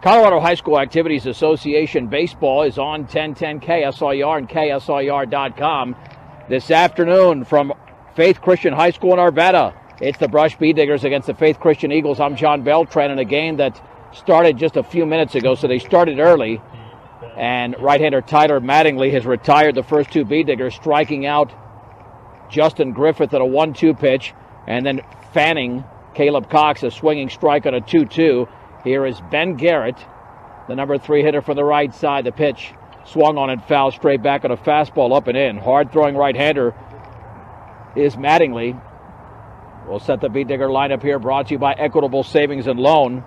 Colorado High School Activities Association Baseball is on 1010 KSIR and KSIR.com this afternoon from Faith Christian High School in Arvada. It's the Brush Bee Diggers against the Faith Christian Eagles. I'm John Beltran in a game that started just a few minutes ago, so they started early. And right-hander Tyler Mattingly has retired the first two Bee Diggers, striking out Justin Griffith at a 1-2 pitch, and then fanning Caleb Cox, a swinging strike on a 2-2. Here is Ben Garrett, the number 3 hitter from the right side. The pitch swung on and fouled straight back on a fastball up and in. Hard-throwing right-hander is Mattingly. We'll set the Bee Digger lineup here, brought to you by Equitable Savings and Loan.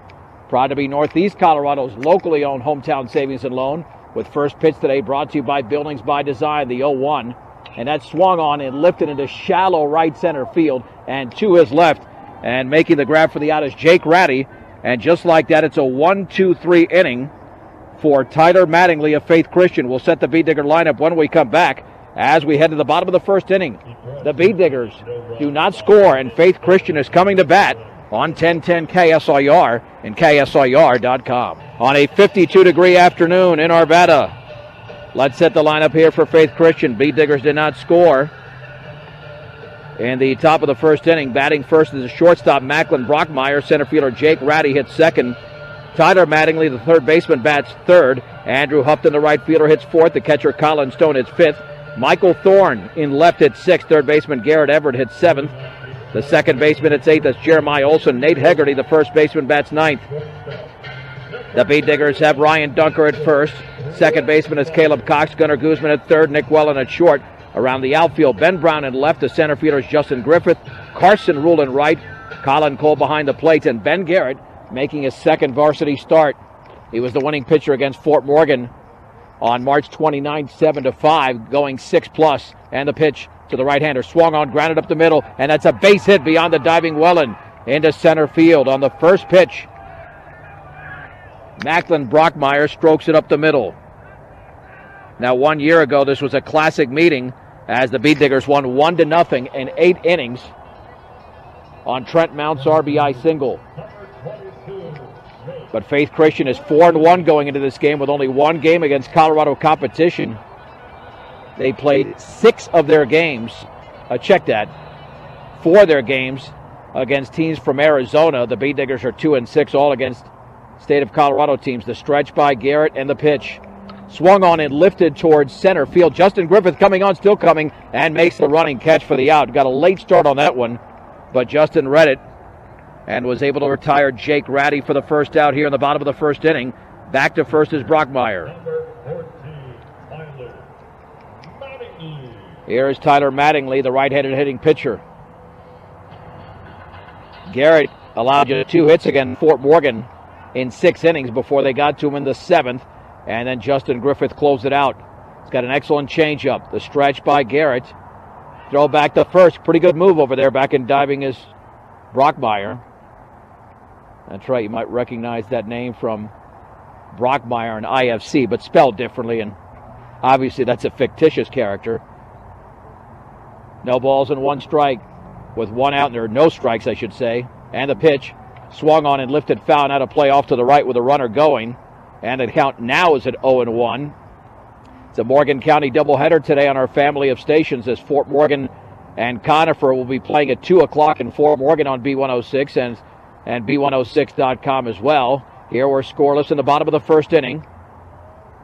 Proud to be Northeast Colorado's locally owned hometown savings and loan. With first pitch today brought to you by Buildings by Design, the 0-1. And that swung on and lifted into shallow right center field and to his left. And making the grab for the out is Jake Ratty. And just like that, it's a 1-2-3 inning for Tyler Mattingly of Faith Christian. We'll set the Bee Digger lineup when we come back as we head to the bottom of the first inning. The Bee Diggers do not score, and Faith Christian is coming to bat on 1010 KSIR and KSIR.com. On a 52-degree afternoon in Arvada, let's set the lineup here for Faith Christian. Bee Diggers did not score in the top of the first inning. Batting first is the shortstop, Macklin Brockmeyer. Center fielder Jake Ratty hits second. Tyler Mattingly, the third baseman, bats third. Andrew Hupton, the right fielder, hits fourth. The catcher, Colin Stone, hits fifth. Michael Thorne in left hits sixth. Third baseman Garrett Everett hits seventh. The second baseman hits eighth. That's Jeremiah Olson. Nate Hegarty, the first baseman, bats ninth. The Bee Diggers have Ryan Dunker at first. Second baseman is Caleb Cox. Gunnar Guzman at third. Nick Wellen at short. Around the outfield, Ben Brown in left. The center fielder is Justin Griffith. Carson Rule in right. Colin Cole behind the plate. And Ben Garrett making his second varsity start. He was the winning pitcher against Fort Morgan on March 29th, 7-5, going 6+. And the pitch to the right-hander swung on, grounded up the middle, and that's a base hit beyond the diving Wellen into center field on the first pitch. Macklin Brockmeyer strokes it up the middle. Now, 1 year ago, this was a classic meeting as the Bee Diggers won 1-0 in 8 innings on Trent Mount's RBI single. But Faith Christian is 4-1 going into this game with only one game against Colorado competition. They played 6 of their games, check that, 4 of their games against teams from Arizona. The Bee Diggers are 2-6 all against state of Colorado teams. The stretch by Garrett and the pitch. Swung on and lifted towards center field. Justin Griffith coming on, still coming, and makes the running catch for the out. Got a late start on that one, but Justin read it and was able to retire Jake Ratty for the first out here in the bottom of the first inning. Back to first is Brockmeyer. Here is Tyler Mattingly, the right-handed hitting pitcher. Garrett allowed you 2 hits against Fort Morgan in 6 innings before they got to him in the 7th. And then Justin Griffith closed it out. He's got an excellent changeup. The stretch by Garrett. Throw back to first. Pretty good move over there. Back in diving is Brockmeyer. That's right. You might recognize that name from Brockmeyer and IFC, but spelled differently. And obviously that's a fictitious character. No balls and 1 strike with 1 out. There are no strikes, I should say. And the pitch swung on and lifted foul and out of play off to the right with a runner going. And the count now is at 0-1. It's a Morgan County doubleheader today on our family of stations as Fort Morgan and Conifer will be playing at 2 o'clock in Fort Morgan on B106 and B106.com as well. Here we're scoreless in the bottom of the first inning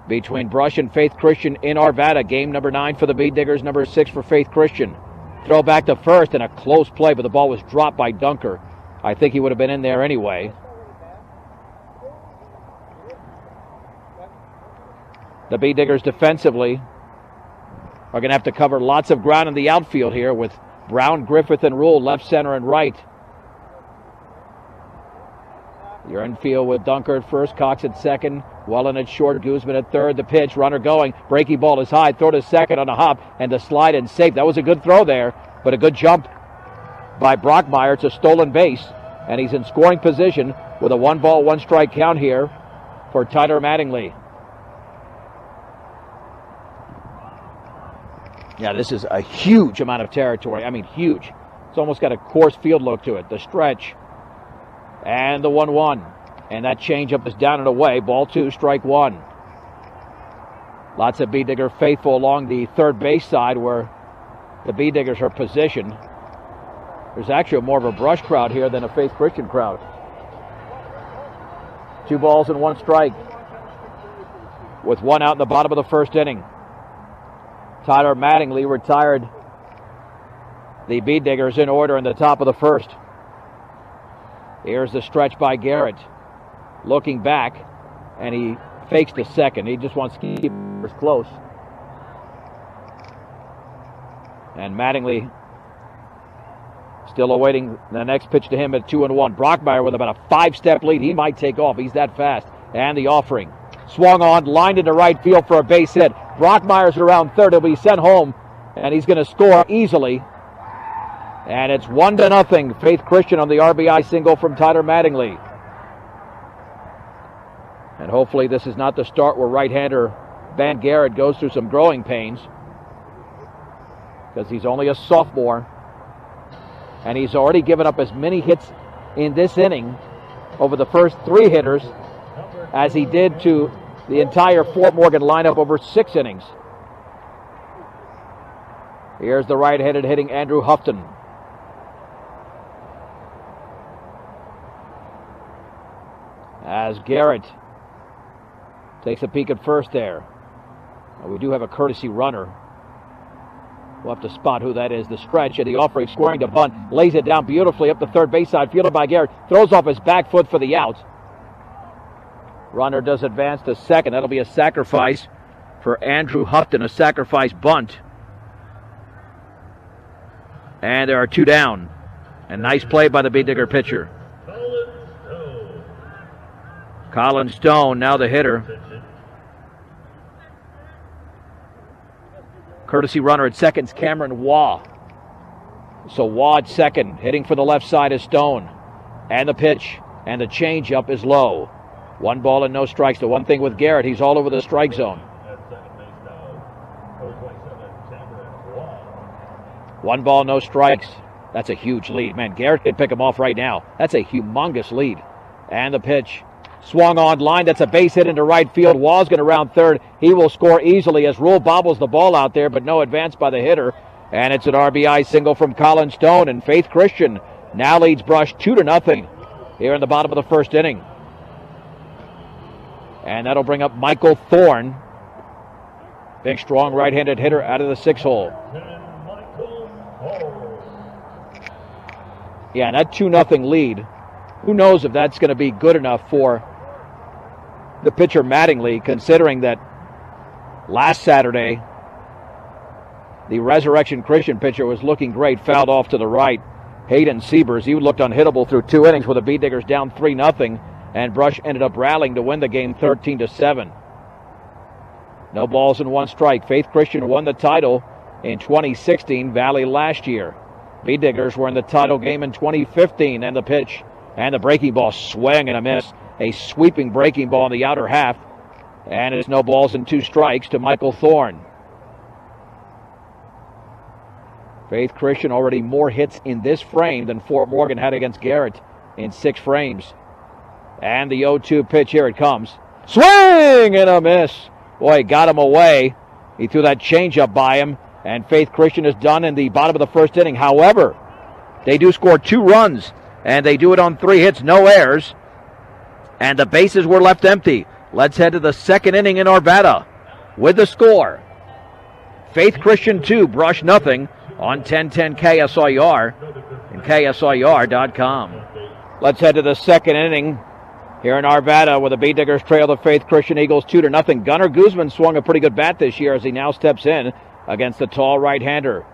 between Brush and Faith Christian in Arvada. Game number 9 for the Bee Diggers, number 6 for Faith Christian. Throw back to first and a close play, but the ball was dropped by Dunker. I think he would have been in there anyway. The Bee Diggers defensively are going to have to cover lots of ground in the outfield here with Brown, Griffith, and Rule left, center, and right. You're in field with Dunker at first, Cox at second, Wellen at short, Guzman at third. The pitch, runner going, breaking ball is high, throw to second on a hop, and the slide and safe. That was a good throw there, but a good jump by Brockmeyer. It's a stolen base, and he's in scoring position with a 1-ball, 1-strike count here for Tyler Mattingly. Yeah, this is a huge amount of territory. I mean, huge. It's almost got a course field look to it. The stretch and the 1-1. And that changeup is down and away. Ball 2, strike 1. Lots of Bee Digger faithful along the third base side where the Bee Diggers are positioned. There's actually more of a Brush crowd here than a Faith Christian crowd. 2 balls and 1 strike with 1 out in the bottom of the first inning. Tyler Mattingly retired the Bee Diggers in order in the top of the first. Here's the stretch by Garrett. Looking back, and he fakes the second. He just wants to keep it close. And Mattingly still awaiting the next pitch to him at 2-1. Brockmeyer with about a 5-step lead. He might take off. He's that fast. And the offering. Swung on, lined into right field for a base hit. Brockmeyer's around third. He'll be sent home, and he's going to score easily. And it's 1-0. Faith Christian on the RBI single from Tyler Mattingly. And hopefully this is not the start where right-hander Ben Garrett goes through some growing pains, because he's only a sophomore. And he's already given up as many hits in this inning over the first 3 hitters as he did to the entire Fort Morgan lineup over 6 innings. Here's the right-handed hitting Andrew Houghton. As Garrett takes a peek at first there. We do have a courtesy runner. We'll have to spot who that is. The stretch and the offering, scoring to bunt. Lays it down beautifully up the third base side. Fielded by Garrett. Throws off his back foot for the out. Runner does advance to second. That'll be a sacrifice for Andrew Houghton. A sacrifice bunt. And there are 2 down. And nice play by the Bee Digger pitcher. Colin Stone, now the hitter. Courtesy runner at second is Cameron Waugh. So Waugh at second, hitting for the left side is Stone. And the pitch, and the changeup is low. 1 ball and no strikes. The one thing with Garrett, he's all over the strike zone. 1 ball, no strikes. That's a huge lead. Man, Garrett could pick him off right now. That's a humongous lead. And the pitch. Swung on line. That's a base hit into right field. Waugh's going to round third. He will score easily as Rule bobbles the ball out there, but no advance by the hitter. And it's an RBI single from Colin Stone. And Faith Christian now leads Brush 2-0 here in the bottom of the first inning. And that'll bring up Michael Thorne. Big, strong right-handed hitter out of the 6-hole. Yeah, and that 2-0 lead, who knows if that's going to be good enough for the pitcher Mattingly, considering that last Saturday the Resurrection Christian pitcher was looking great, fouled off to the right. Hayden Siebers, he looked unhittable through 2 innings with the Bee Diggers down 3-0, and Brush ended up rallying to win the game 13-7. No balls and 1 strike. Faith Christian won the title in 2016, Valley last year. Bee Diggers were in the title game in 2015, and the pitch and the breaking ball, swing and a miss. A sweeping breaking ball in the outer half. And it's no balls and 2 strikes to Michael Thorne. Faith Christian already more hits in this frame than Fort Morgan had against Garrett in 6 frames. And the 0-2 pitch, here it comes. Swing and a miss. Boy, got him away. He threw that changeup by him. And Faith Christian is done in the bottom of the first inning. However, they do score 2 runs. And they do it on 3 hits, no errors. And the bases were left empty. Let's head to the second inning in Arvada with the score. Faith Christian 2, Brush nothing on 1010 KSIR and KSIR.com. Let's head to the second inning here in Arvada where the Bee Diggers trail the Faith Christian Eagles 2-0. Gunnar Guzman swung a pretty good bat this year as he now steps in against the tall right-hander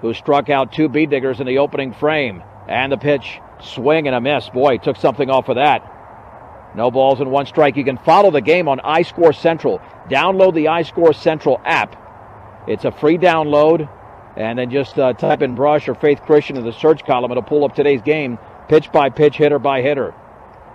who struck out 2 Bee Diggers in the opening frame. And the pitch, swing and a miss. Boy, took something off of that. No balls and 1 strike. You can follow the game on iScore Central. Download the iScore Central app. It's a free download. And then just type in Brush or Faith Christian in the search column. It'll pull up today's game, pitch by pitch, hitter by hitter.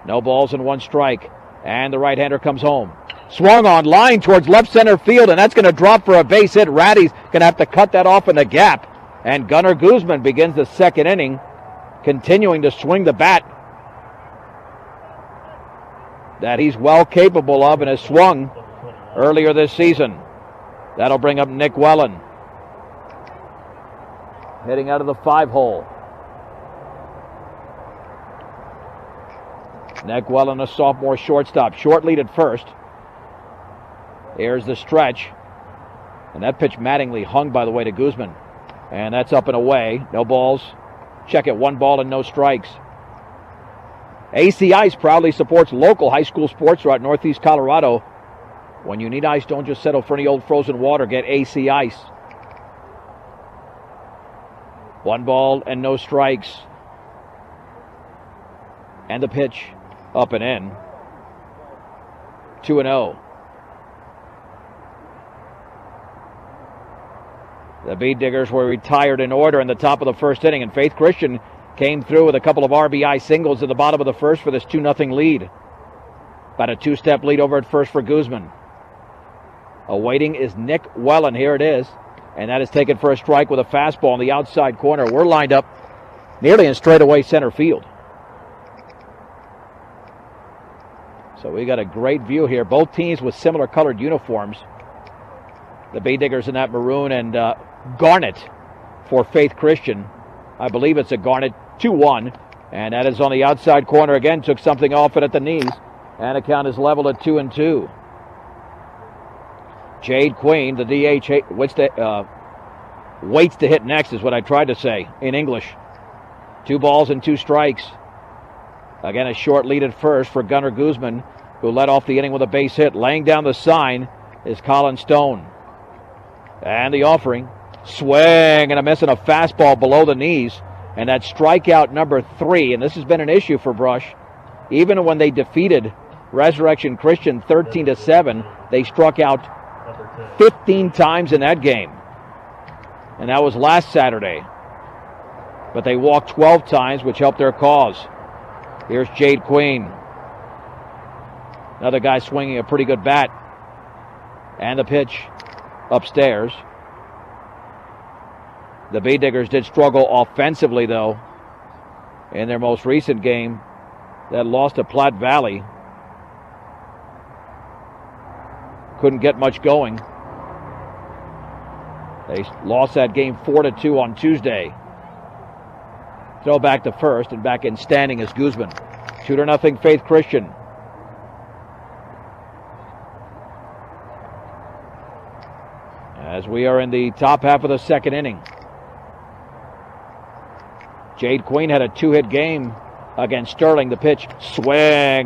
No balls and 1 strike. And the right-hander comes home. Swung on line towards left center field, and that's going to drop for a base hit. Ratty's going to have to cut that off in the gap. And Gunnar Guzman begins the second inning, continuing to swing the bat. that he's well capable of and has swung earlier this season. That'll bring up Nick Wellen. Hitting out of the 5-hole. Nick Wellen, a sophomore shortstop. Short lead at first. Here's the stretch. And that pitch Mattingly hung, by the way, to Guzman. And that's up and away. No balls. Check it. 1 ball and no strikes. AC Ice proudly supports local high school sports throughout Northeast Colorado. When you need ice, don't just settle for any old frozen water. Get AC Ice. 1 ball and no strikes. And the pitch up and in. 2-0. The Bead Diggers were retired in order in the top of the first inning, and Faith Christian came through with a couple of RBI singles at the bottom of the first for this 2-0 lead. About a 2-step lead over at first for Guzman. Awaiting is Nick Wellen. Here it is. And that is taken for a strike with a fastball in the outside corner. We're lined up nearly in straightaway center field. So we got a great view here. Both teams with similar colored uniforms. The Bead Diggers in that maroon and garnet for Faith Christian. I believe it's a garnet. 2-1. And that is on the outside corner again. Took something off it at the knees. And the count is leveled at 2-2. Jade Queen, the DH, waits to hit next is what I tried to say in English. 2 balls and 2 strikes. Again, a short lead at first for Gunnar Guzman, who led off the inning with a base hit. Laying down the sign is Colin Stone. And the offering. Swing and a miss, and a fastball below the knees. And that's strikeout number 3. And this has been an issue for Brush. Even when they defeated Resurrection Christian 13-7, they struck out 15 times in that game. And that was last Saturday. But they walked 12 times, which helped their cause. Here's Jade Queen. Another guy swinging a pretty good bat. And the pitch upstairs. The Bead Diggers did struggle offensively, though, in their most recent game that lost to Platte Valley. Couldn't get much going. They lost that game 4-2 on Tuesday. Throw back to first, and back in standing is Guzman. 2-0 Faith Christian. As we are in the top half of the second inning. Jade Queen had a 2-hit game against Sterling. The pitch, swing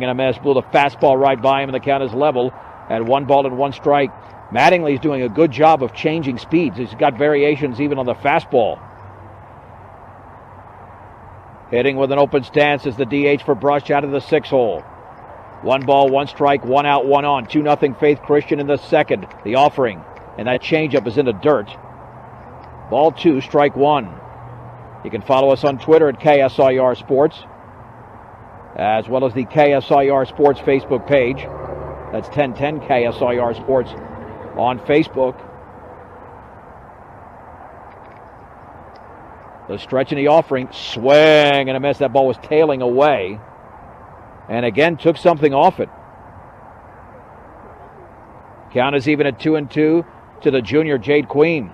and a miss. Blew the fastball right by him, and the count is level at 1 ball and 1 strike. Mattingly's doing a good job of changing speeds. He's got variations even on the fastball. Hitting with an open stance is the DH for Brush out of the 6-hole. 1 ball, 1 strike, 1 out, 1 on. 2-0 Faith Christian in the second. The offering. And that changeup is in the dirt. Ball 2, strike 1. You can follow us on Twitter at KSIR Sports, as well as the KSIR Sports Facebook page. That's 1010 KSIR Sports on Facebook. The stretch in the offering, swing and a miss. That ball was tailing away, and again took something off it. Count is even at 2-2 to the junior Jade Queen.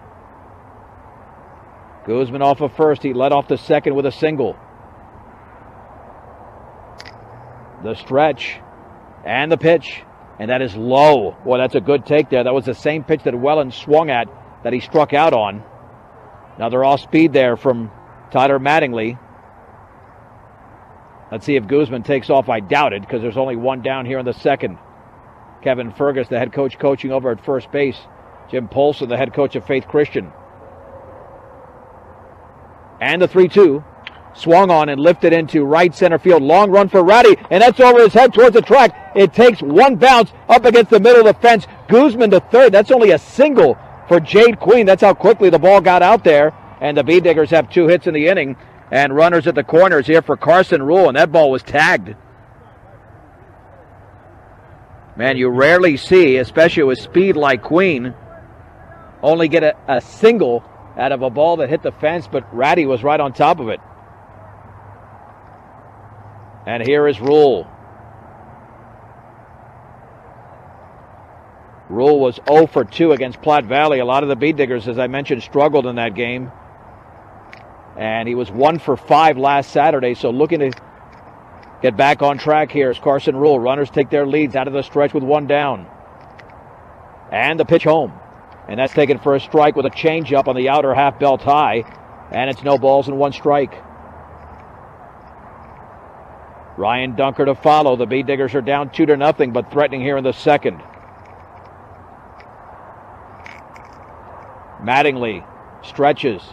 Guzman off of first. He led off the second with a single. The stretch and the pitch, and that is low. Boy, that's a good take there. That was the same pitch that Wellen swung at that he struck out on. Another off speed there from Tyler Mattingly. Let's see if Guzman takes off. I doubt it, because there's only 1 down here in the second. Kevin Fergus, the head coach, coaching over at first base. Jim Polson, the head coach of Faith Christian. And the 3-2. Swung on and lifted into right center field. Long run for Ratty, and that's over his head towards the track. It takes 1 bounce up against the middle of the fence. Guzman to third. That's only a single for Jade Queen. That's how quickly the ball got out there. And the Bead Diggers have 2 hits in the inning. And runners at the corners here for Carson Rule, and that ball was tagged. Man, you rarely see, especially with speed like Queen, only get a single out of a ball that hit the fence, but Ratty was right on top of it. And here is Rule. Rule was 0 for 2 against Platte Valley. A lot of the Bead Diggers, as I mentioned, struggled in that game. And he was 1 for 5 last Saturday, so looking to get back on track here as Carson Rule. Runners take their leads out of the stretch with 1 down. And the pitch home. And that's taken for a strike with a changeup on the outer half belt high. And it's no balls and 1 strike. Ryan Dunker to follow. The Bead Diggers are down 2-0, but threatening here in the second. Mattingly stretches.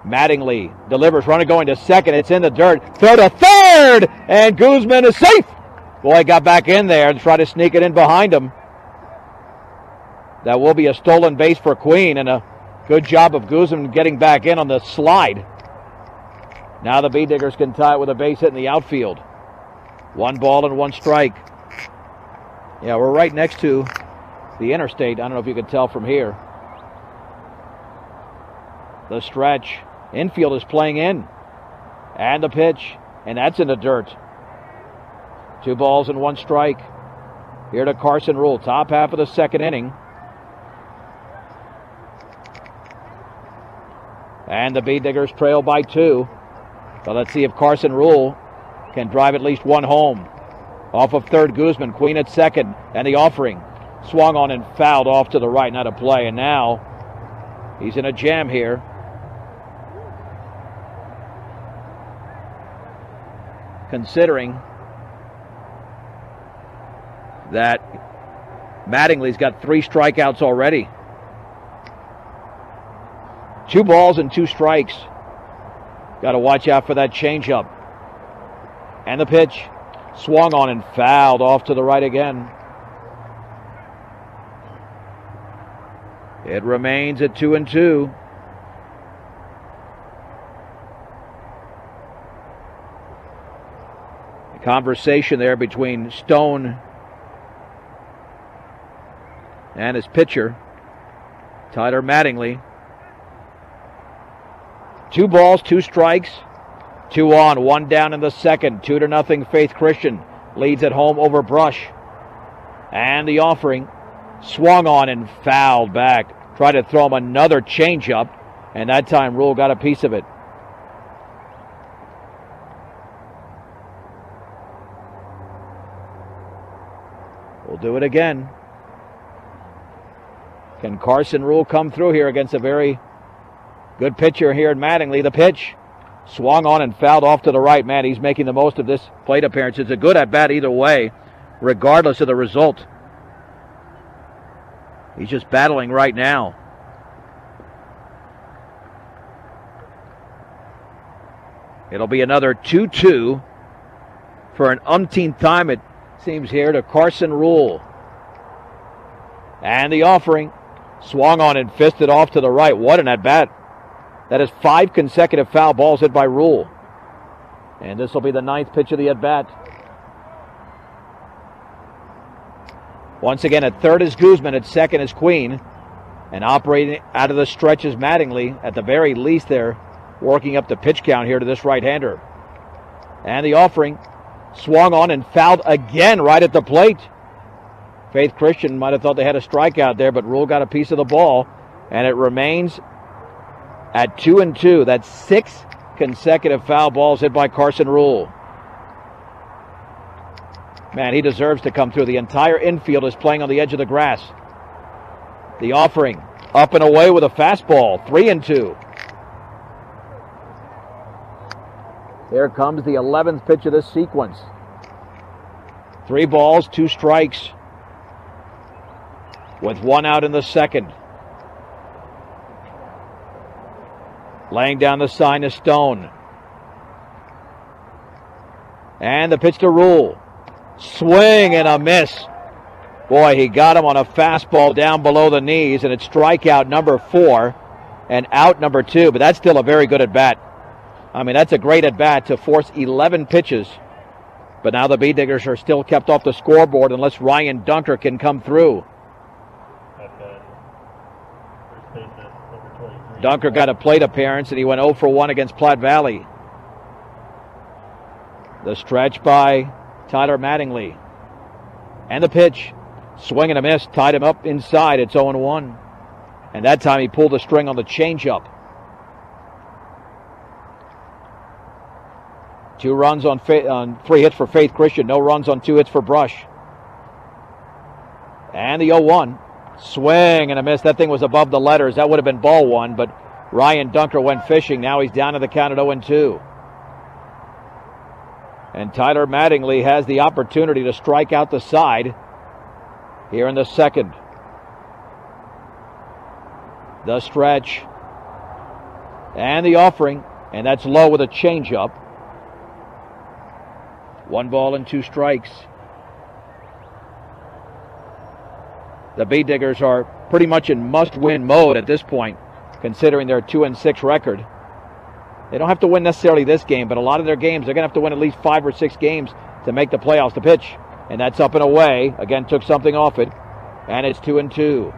Mattingly delivers. Runner going to second. It's in the dirt. Throw to third. And Guzman is safe. Boy, got back in there and tried to sneak it in behind him. That will be a stolen base for Queen, and a good job of Guzman getting back in on the slide. Now the Bead Diggers can tie it with a base hit in the outfield. 1 ball and 1 strike. Yeah, we're right next to the interstate. I don't know if you can tell from here. The stretch. Infield is playing in. And the pitch. And that's in the dirt. 2 balls and 1 strike. Here to Carson Rule. Top half of the second inning. And the Bead Diggers trail by 2. So let's see if Carson Rule can drive at least 1 home. Off of third, Guzman. Queen at second. And the offering. Swung on and fouled off to the right. Not a play. And now he's in a jam here. Considering that Mattingly's got 3 strikeouts already. 2 balls and 2 strikes. Got to watch out for that changeup. And the pitch. Swung on and fouled off to the right again. It remains at 2-2. A conversation there between Stone and his pitcher, Tyler Mattingly. 2 balls, 2 strikes, 2 on, 1 down in the second. 2-0 Faith Christian leads at home over Brush. And the offering swung on and fouled back. Tried to throw him another changeup, and that time Rule got a piece of it. We'll do it again. Can Carson Rule come through here against a very good pitcher here in Mattingly? The pitch swung on and fouled off to the right. Man, he's making the most of this plate appearance. It's a good at-bat either way, regardless of the result. He's just battling right now. It'll be another 2-2 for an umpteenth time, it seems, here to Carson Rule. And the offering swung on and fisted off to the right. What an at-bat. That is 5 consecutive foul balls hit by Rule. And this will be the 9th pitch of the at-bat. Once again, at third is Guzman, at second is Queen. And operating out of the stretch is Mattingly. At the very least, they're working up the pitch count here to this right-hander. And the offering swung on and fouled again right at the plate. Faith Christian might have thought they had a strikeout there, but Rule got a piece of the ball. And it remains at 2-2. That's 6 consecutive foul balls hit by Carson Rule. Man, he deserves to come through. The entire infield is playing on the edge of the grass. The offering up and away with a fastball. 3-2. Here comes the 11th pitch of this sequence. 3 balls, 2 strikes, with 1 out in the second. Laying down the sign is Stone. And the pitch to Rule. Swing and a miss. Boy, he got him on a fastball down below the knees, and it's strikeout number 4 and out number 2, but that's still a very good at-bat. I mean, that's a great at-bat to force 11 pitches. But now the Bead Diggers are still kept off the scoreboard unless Ryan Dunker can come through. Dunker got a plate appearance, and he went 0 for 1 against Platte Valley. The stretch by Tyler Mattingly. And the pitch Swing and a miss, tied him up inside. It's 0-1. And that time he pulled the string on the changeup. 2 runs on 3 hits for Faith Christian. No runs on 2 hits for Brush. And the 0-1. Swing and a miss. That thing was above the letters. That would have been ball 1, but Ryan Dunker went fishing. Now he's down to the count at 0-2. And Tyler Mattingly has the opportunity to strike out the side here in the second. The stretch. And the offering. And that's low with a changeup. 1 ball and 2 strikes. The Bee Diggers are pretty much in must-win mode at this point, considering their 2-6 record. They don't have to win necessarily this game, but a lot of their games, they're going to have to win at least 5 or 6 games to make the playoffs. To pitch, and that's up and away. Again, took something off it, and it's 2-2.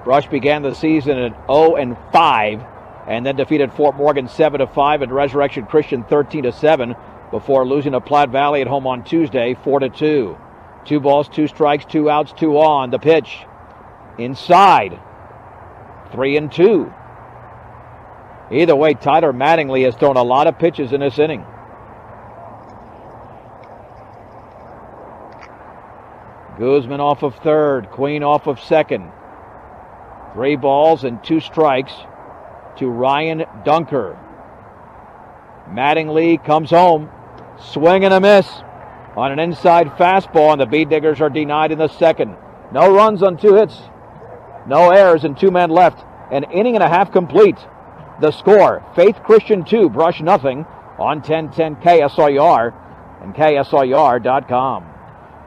Brush began the season at 0-5, and then defeated Fort Morgan 7-5 and Resurrection Christian 13-7 before losing to Platte Valley at home on Tuesday 4-2. 2 balls, 2 strikes, 2 outs, 2 on. The pitch inside, 3-2. Either way, Tyler Mattingly has thrown a lot of pitches in this inning. Guzman off of third, Queen off of second. 3 balls and 2 strikes to Ryan Dunker. Mattingly comes home, swing and a miss on an inside fastball, and the Bee Diggers are denied in the second. No runs on 2 hits, no errors, and 2 men left. An inning and a half complete. The score, Faith Christian 2, Brush nothing on 1010 KSIR and KSIR.com.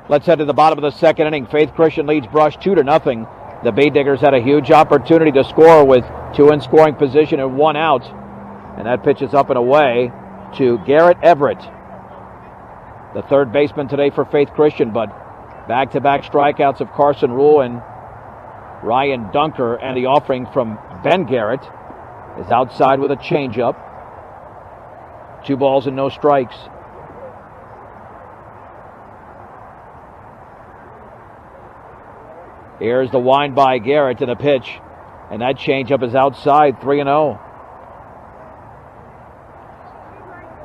Let's head to the bottom of the second inning. Faith Christian leads Brush 2-0. The Bee Diggers had a huge opportunity to score with 2 in scoring position and 1 out. And that pitch is up and away to Garrett Everett, the third baseman today for Faith Christian, but back-to-back strikeouts of Carson Rule and Ryan Dunker, and the offering from Ben Garrett is outside with a changeup. 2 balls and no strikes. Here's the wind by Garrett to the pitch, and that changeup is outside, 3-0.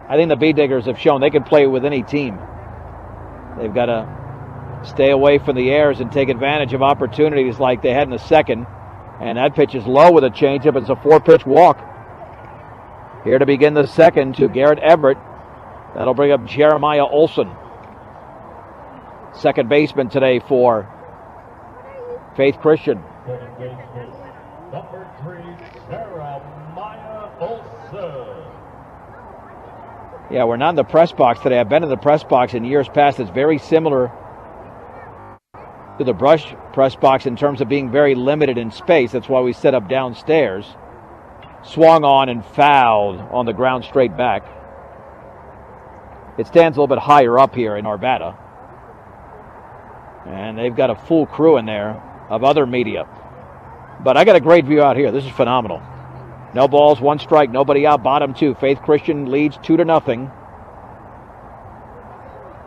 I think the Bee Diggers have shown they can play with any team. They've got to stay away from the errors and take advantage of opportunities like they had in the second. And that pitch is low with a changeup. It's a 4-pitch walk. Here to begin the second to Garrett Everett. That'll bring up Jeremiah Olson, second baseman today for Faith Christian. Second baseman, number 3, Jeremiah Olson. Yeah, we're not in the press box today. I've been in the press box in years past. It's very similar to the Brush press box in terms of being very limited in space. That's why we set up downstairs. Swung on and fouled on the ground straight back. It stands a little bit higher up here in Arvada. And they've got a full crew in there of other media. But I got a great view out here. This is phenomenal. No balls, 1 strike, nobody out, bottom 2. Faith Christian leads 2-0.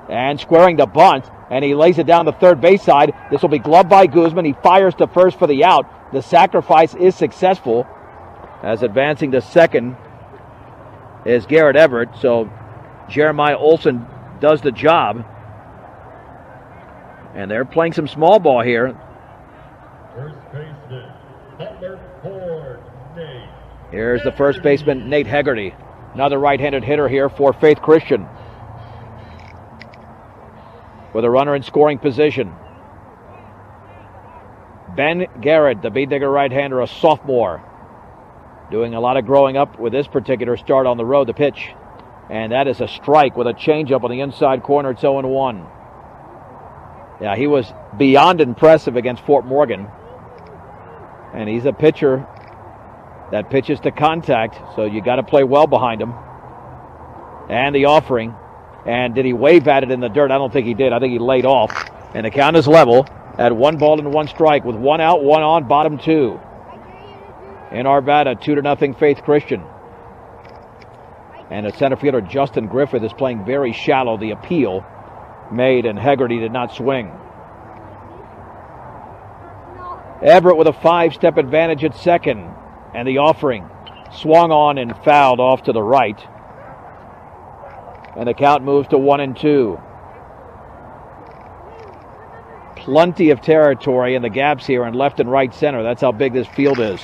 And squaring the bunt, and he lays it down the third base side. This will be gloved by Guzman. He fires to first for the out. The sacrifice is successful, as advancing to second is Garrett Everett. So Jeremiah Olson does the job. And they're playing some small ball here. First baseman, number 4, Nate. Here's the first baseman, Nate Hegarty. Another right-handed hitter here for Faith Christian, with a runner in scoring position. Ben Garrett, the Bee Digger right-hander, a sophomore, doing a lot of growing up with this particular start on the road. The pitch, and that is a strike with a changeup on the inside corner. It's 0-1. Yeah, he was beyond impressive against Fort Morgan, and he's a pitcher that pitches to contact, so you got to play well behind him. And the offering. And did he wave at it in the dirt? I don't think he did. I think he laid off. And the count is level at 1 ball and 1 strike with 1 out, 1 on, bottom 2. In Arvada, 2-0 Faith Christian. And the center fielder Justin Griffith is playing very shallow. The appeal made, and Hegarty did not swing. Everett with a 5-step advantage at second. And the offering swung on and fouled off to the right. And the count moves to 1-2. Plenty of territory in the gaps here in left and right center. That's how big this field is.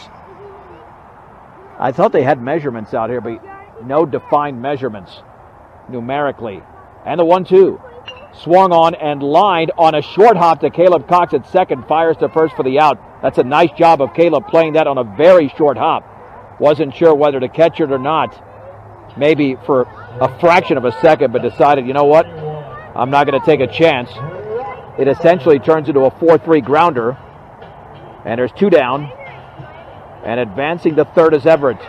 I thought they had measurements out here, but no defined measurements numerically. And the 1-2. Swung on and lined on a short hop to Caleb Cox at second. Fires to first for the out. That's a nice job of Caleb playing that on a very short hop. Wasn't sure whether to catch it or not. Maybe for a fraction of a second, but decided, you know what? I'm not going to take a chance. It essentially turns into a 4-3 grounder. And there's 2 down. And advancing to third is Everett.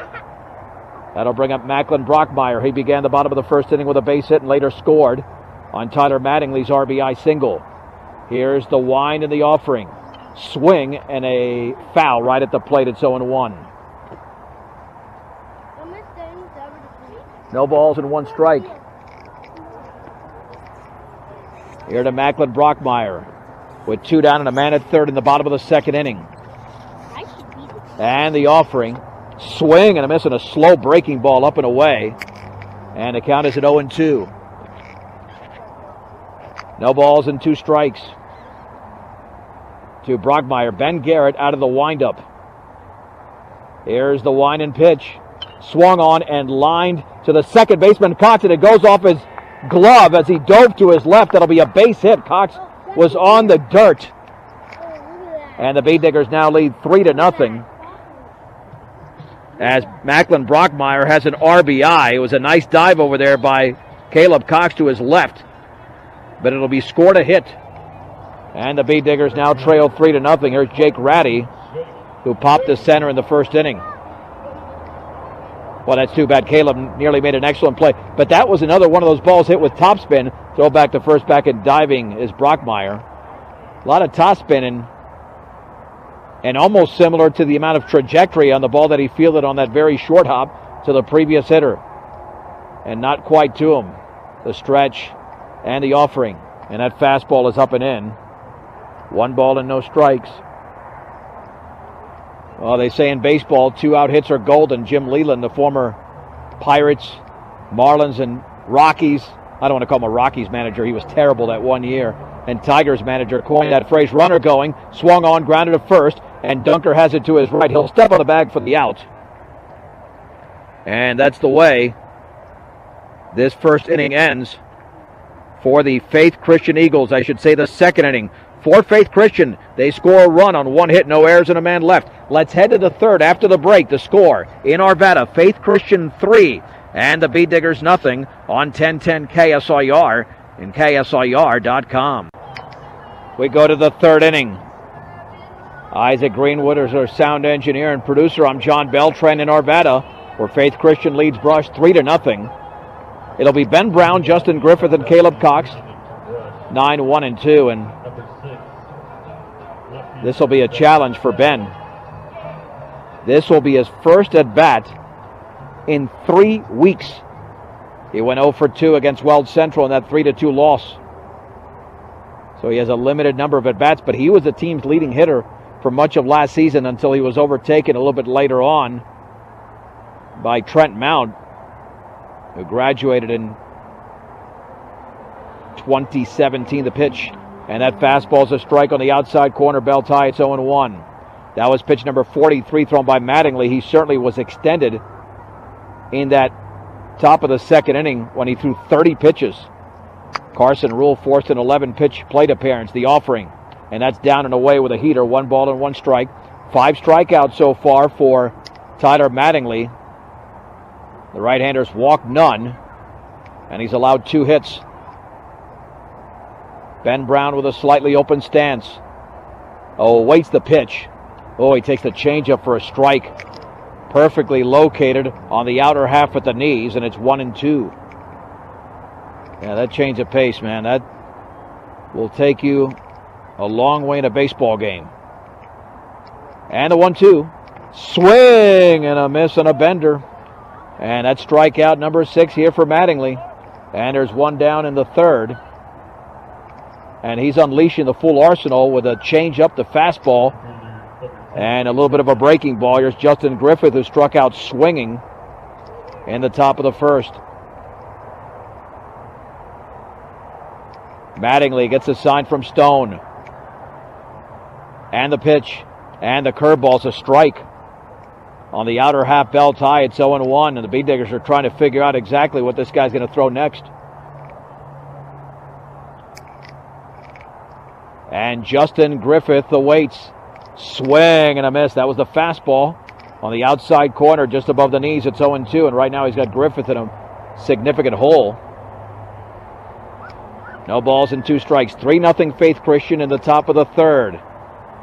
That'll bring up Macklin Brockmeyer. He began the bottom of the first inning with a base hit and later scored on Tyler Mattingly's RBI single. Here's the wind and the offering. Swing and a foul right at the plate. It's 0-1. No balls and 1 strike. Here to Macklin Brockmeyer with 2 down and a man at third in the bottom of the second inning. And the offering. Swing and a miss and a slow breaking ball up and away. And the count is at 0-2. No balls and 2 strikes. To Brockmeyer. Ben Garrett out of the windup. Here's the wind and pitch. Swung on and lined to the second baseman, Cox, and it goes off his glove as he dove to his left. That'll be a base hit. Cox was on the dirt. And the Bee Diggers now lead 3-0. As Macklin Brockmeyer has an RBI. It was a nice dive over there by Caleb Cox to his left. But it'll be scored a hit. And the Bee Diggers now trail 3-0. Here's Jake Ratty, who popped the center in the first inning. Well, that's too bad. Caleb nearly made an excellent play. But that was another one of those balls hit with topspin. Throw back to first, back and diving is Brockmeyer. A lot of topspin and almost similar to the amount of trajectory on the ball that he fielded on that very short hop to the previous hitter. And not quite to him. The stretch and the offering. And that fastball is up and in. 1 ball and no strikes. Well, they say in baseball, 2 out hits are golden. Jim Leyland, the former Pirates, Marlins, and Rockies. I don't want to call him a Rockies manager. He was terrible that 1 year. And Tigers manager coined that phrase. Runner going, swung on, grounded to first, and Dunker has it to his right. He'll step on the bag for the out. And that's the way this first inning ends for the Faith Christian Eagles. I should say the second inning. For Faith Christian, they score a run on 1 hit, no errors, and a man left. Let's head to the third after the break. The score in Arvada, Faith Christian 3 and the Bee Diggers nothing on 1010 KSIR and KSIR.com. We go to the third inning. Isaac Greenwood is our sound engineer and producer. I'm John Beltran in Arvada, where Faith Christian leads Brush 3-0. It'll be Ben Brown, Justin Griffith, and Caleb Cox. 9-1-2, and this will be a challenge for Ben. This will be his first at bat in 3 weeks. He went 0 for 2 against Weld Central in that 3-2 loss. So he has a limited number of at bats, but he was the team's leading hitter for much of last season until he was overtaken a little bit later on by Trent Mount, who graduated in 2017. The pitch, and that fastball's a strike on the outside corner. Bell tie. It's 0-1. That was pitch number 43 thrown by Mattingly. He certainly was extended in that top of the second inning when he threw 30 pitches. Carson Rule forced an 11-pitch plate appearance. The offering, and that's down and away with a heater. 1 ball and 1 strike. 5 strikeouts so far for Tyler Mattingly. The right-handers walked none, and he's allowed 2 hits. Ben Brown with a slightly open stance. Oh, waits the pitch. Oh, he takes the changeup for a strike. Perfectly located on the outer half at the knees, and it's 1-2. Yeah, that change of pace, man, that will take you a long way in a baseball game. And the 1-2. Swing and a miss and a bender. And that's strikeout number 6 here for Mattingly. And there's 1 down in the third. And he's unleashing the full arsenal with a change up, the fastball, And a little bit of a breaking ball. Here's Justin Griffith, who struck out swinging in the top of the first. Mattingly gets a sign from Stone. And the pitch. And the curveball's a strike. On the outer half belt high, it's 0-1. And the Bead Diggers are trying to figure out exactly what this guy's going to throw next. And Justin Griffith awaits. Swing and a miss. That was the fastball on the outside corner just above the knees. It's 0-2, and right now he's got Griffith in a significant hole. No balls and 2 strikes. 3-0 Faith Christian in the top of the third.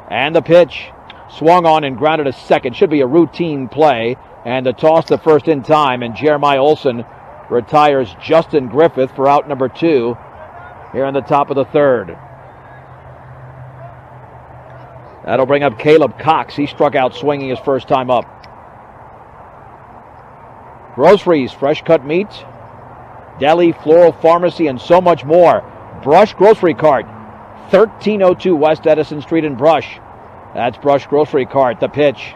And the pitch. Swung on and grounded to second. Should be a routine play. And the toss to first in time, and Jeremiah Olson retires Justin Griffith for out number 2 here in the top of the third. That'll bring up Caleb Cox. He struck out swinging his first time up. Groceries, fresh cut meat, deli, floral, pharmacy, and so much more. Brush Grocery Cart, 1302 West Edison Street in Brush. That's Brush Grocery Cart. The pitch.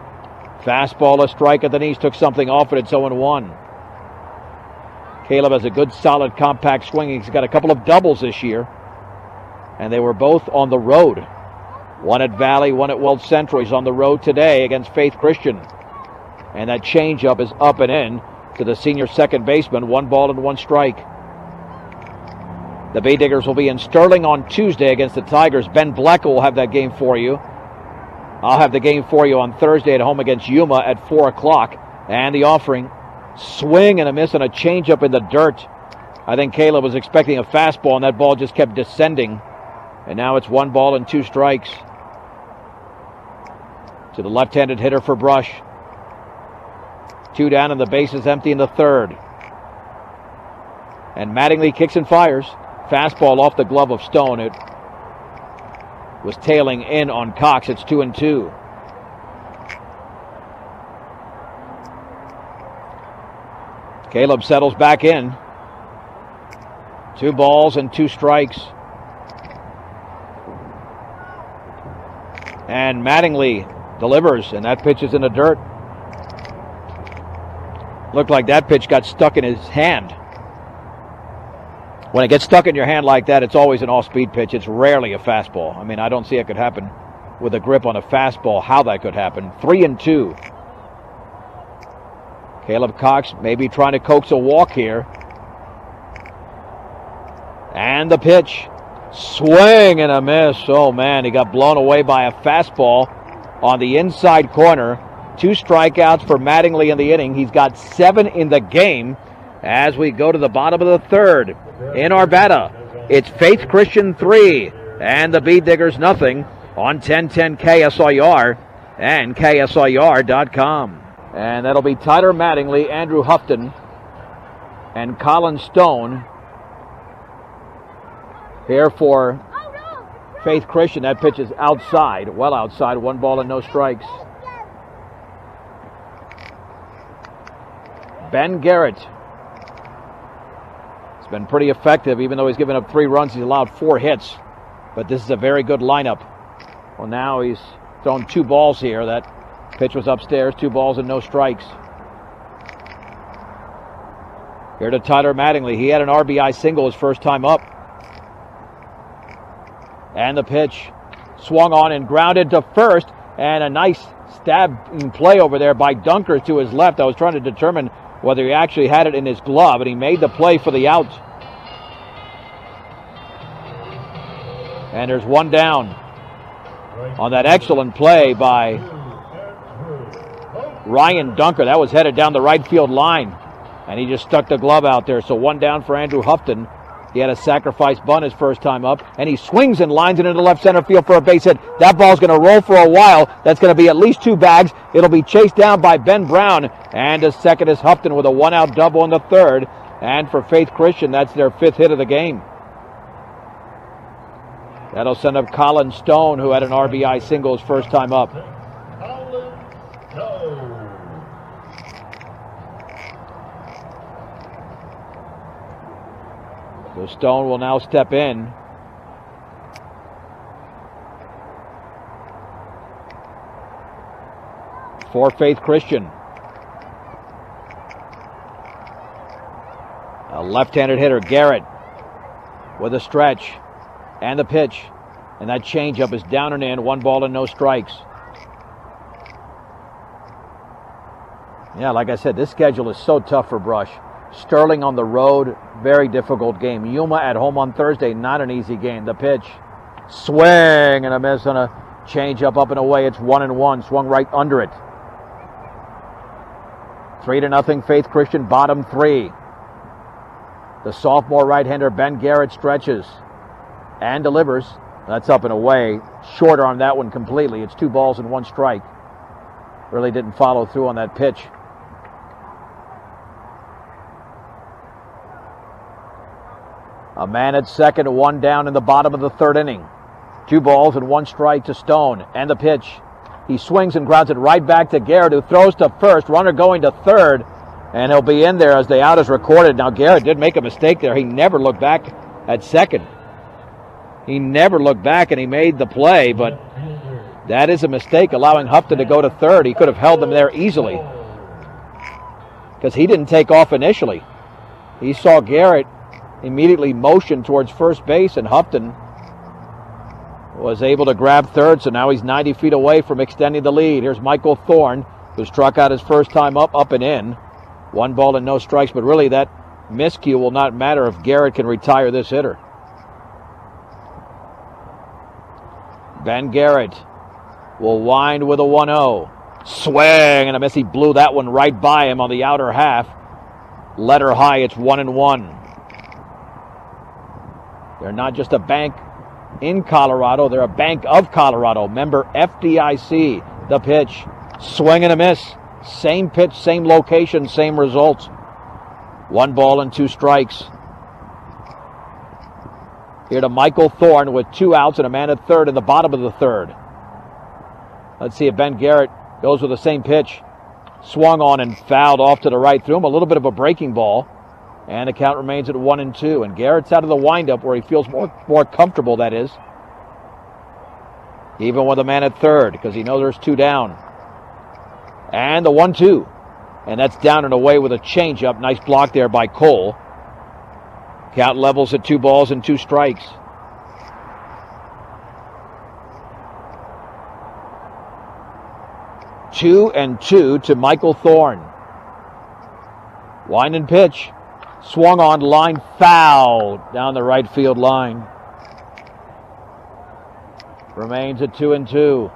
Fastball, a strike at the knees. Took something off it. It's 0-1. Caleb has a good, solid, compact swing. He's got a couple of doubles this year. And they were both on the road. One at Valley, one at Weld Central. He's on the road today against Faith Christian. And that changeup is up and in to the senior second baseman. 1 ball and 1 strike. The Bay Diggers will be in Sterling on Tuesday against the Tigers. Ben Bleck will have that game for you. I'll have the game for you on Thursday at home against Yuma at 4 o'clock. And the offering. Swing and a miss and a changeup in the dirt. I think Caleb was expecting a fastball, and that ball just kept descending. And now it's 1 ball and 2 strikes. To the left-handed hitter for Brush. 2 down and the base is empty in the third. And Mattingly kicks and fires. Fastball off the glove of Stone. It was tailing in on Cox. It's 2-2. Caleb settles back in. 2 balls and 2 strikes. And Mattingly delivers, and that pitch is in the dirt. Looked like that pitch got stuck in his hand. When it gets stuck in your hand like that, it's always an off-speed pitch. It's rarely a fastball. I mean, I don't see it could happen with a grip on a fastball, how that could happen. 3-2. Caleb Cox maybe trying to coax a walk here. And the pitch. Swing and a miss. Oh, man, he got blown away by a fastball on the inside corner. 2 strikeouts for Mattingly in the inning. He's got 7 in the game as we go to the bottom of the third. In Arvada, it's Faith Christian 3 and the Bead Diggers nothing on 1010 KSIR and KSIR.com. And that'll be Tyler Mattingly, Andrew Houghton, and Colin Stone here for Faith Christian. That pitch is outside, well outside, 1 ball and no strikes. Ben Garrett has been pretty effective, even though he's given up 3 runs. He's allowed 4 hits, but this is a very good lineup. Well, now he's thrown 2 balls here. That pitch was upstairs, 2 balls and no strikes. Here to Tyler Mattingly. He had an RBI single his first time up. And the pitch swung on and grounded to first. And a nice stab play over there by Dunker to his left. I was trying to determine whether he actually had it in his glove, and he made the play for the out. And there's 1 down on that excellent play by Ryan Dunker. That was headed down the right field line, and he just stuck the glove out there. So 1 down for Andrew Houghton. He had a sacrifice bunt his first time up, and he swings and lines it into left center field for a base hit. That ball's going to roll for a while. That's going to be at least 2 bags. It'll be chased down by Ben Brown, and to second is Houghton with a 1-out double in the third. And for Faith Christian, that's their 5th hit of the game. That'll send up Colin Stone, who had an RBI single his first time up. So Stone will now step in. for Faith Christian. A left-handed hitter, Garrett, with a stretch and the pitch. And that changeup is down and in. 1 ball and no strikes. Yeah, like I said, this schedule is so tough for Brush. Sterling on the road, very difficult game. Yuma at home on Thursday, not an easy game. The pitch, swing and a miss on a changeup up and away. It's 1-1, swung right under it. 3-0 Faith Christian, bottom 3. The sophomore right-hander Ben Garrett stretches and delivers. That's up and away. Short arm that one completely. It's 2 balls and 1 strike. Really didn't follow through on that pitch. A man at second, 1 down in the bottom of the 3rd inning. 2 balls and 1 strike to Stone. And the pitch. He swings and grounds it right back to Garrett, who throws to first. Runner going to third. And he'll be in there as the out is recorded. Now, Garrett did make a mistake there. He never looked back at second. He never looked back, and he made the play, but that is a mistake, allowing Hupton to go to third. He could have held them there easily because he didn't take off initially. He saw Garrett immediately motion towards first base, and Hupton was able to grab third, so now he's 90 feet away from extending the lead. Here's Michael Thorne, who struck out his first time up and in. 1 ball and no strikes, but really that miscue will not matter if Garrett can retire this hitter. Ben Garrett will wind with a 1-0. Swing and a miss. He blew that one right by him on the outer half. Letter high, it's 1-1. They're not just a bank in Colorado, they're a bank of Colorado. Member FDIC. The pitch. Swing and a miss. Same pitch, same location, same results. 1 ball and 2 strikes. Here to Michael Thorne with 2 outs and a man at third in the bottom of the 3rd. Let's see if Ben Garrett goes with the same pitch. Swung on and fouled off to the right through him. A little bit of a breaking ball. And the count remains at 1-2. And Garrett's out of the windup where he feels more comfortable, that is. Even with a man at third, because he knows there's 2 down. And the 1-2. And that's down and away with a changeup. Nice block there by Cole. Count levels at 2 balls and 2 strikes. Two and 2 to Michael Thorne. Wind and pitch. Swung on, line foul down the right field line. Remains at 2-2.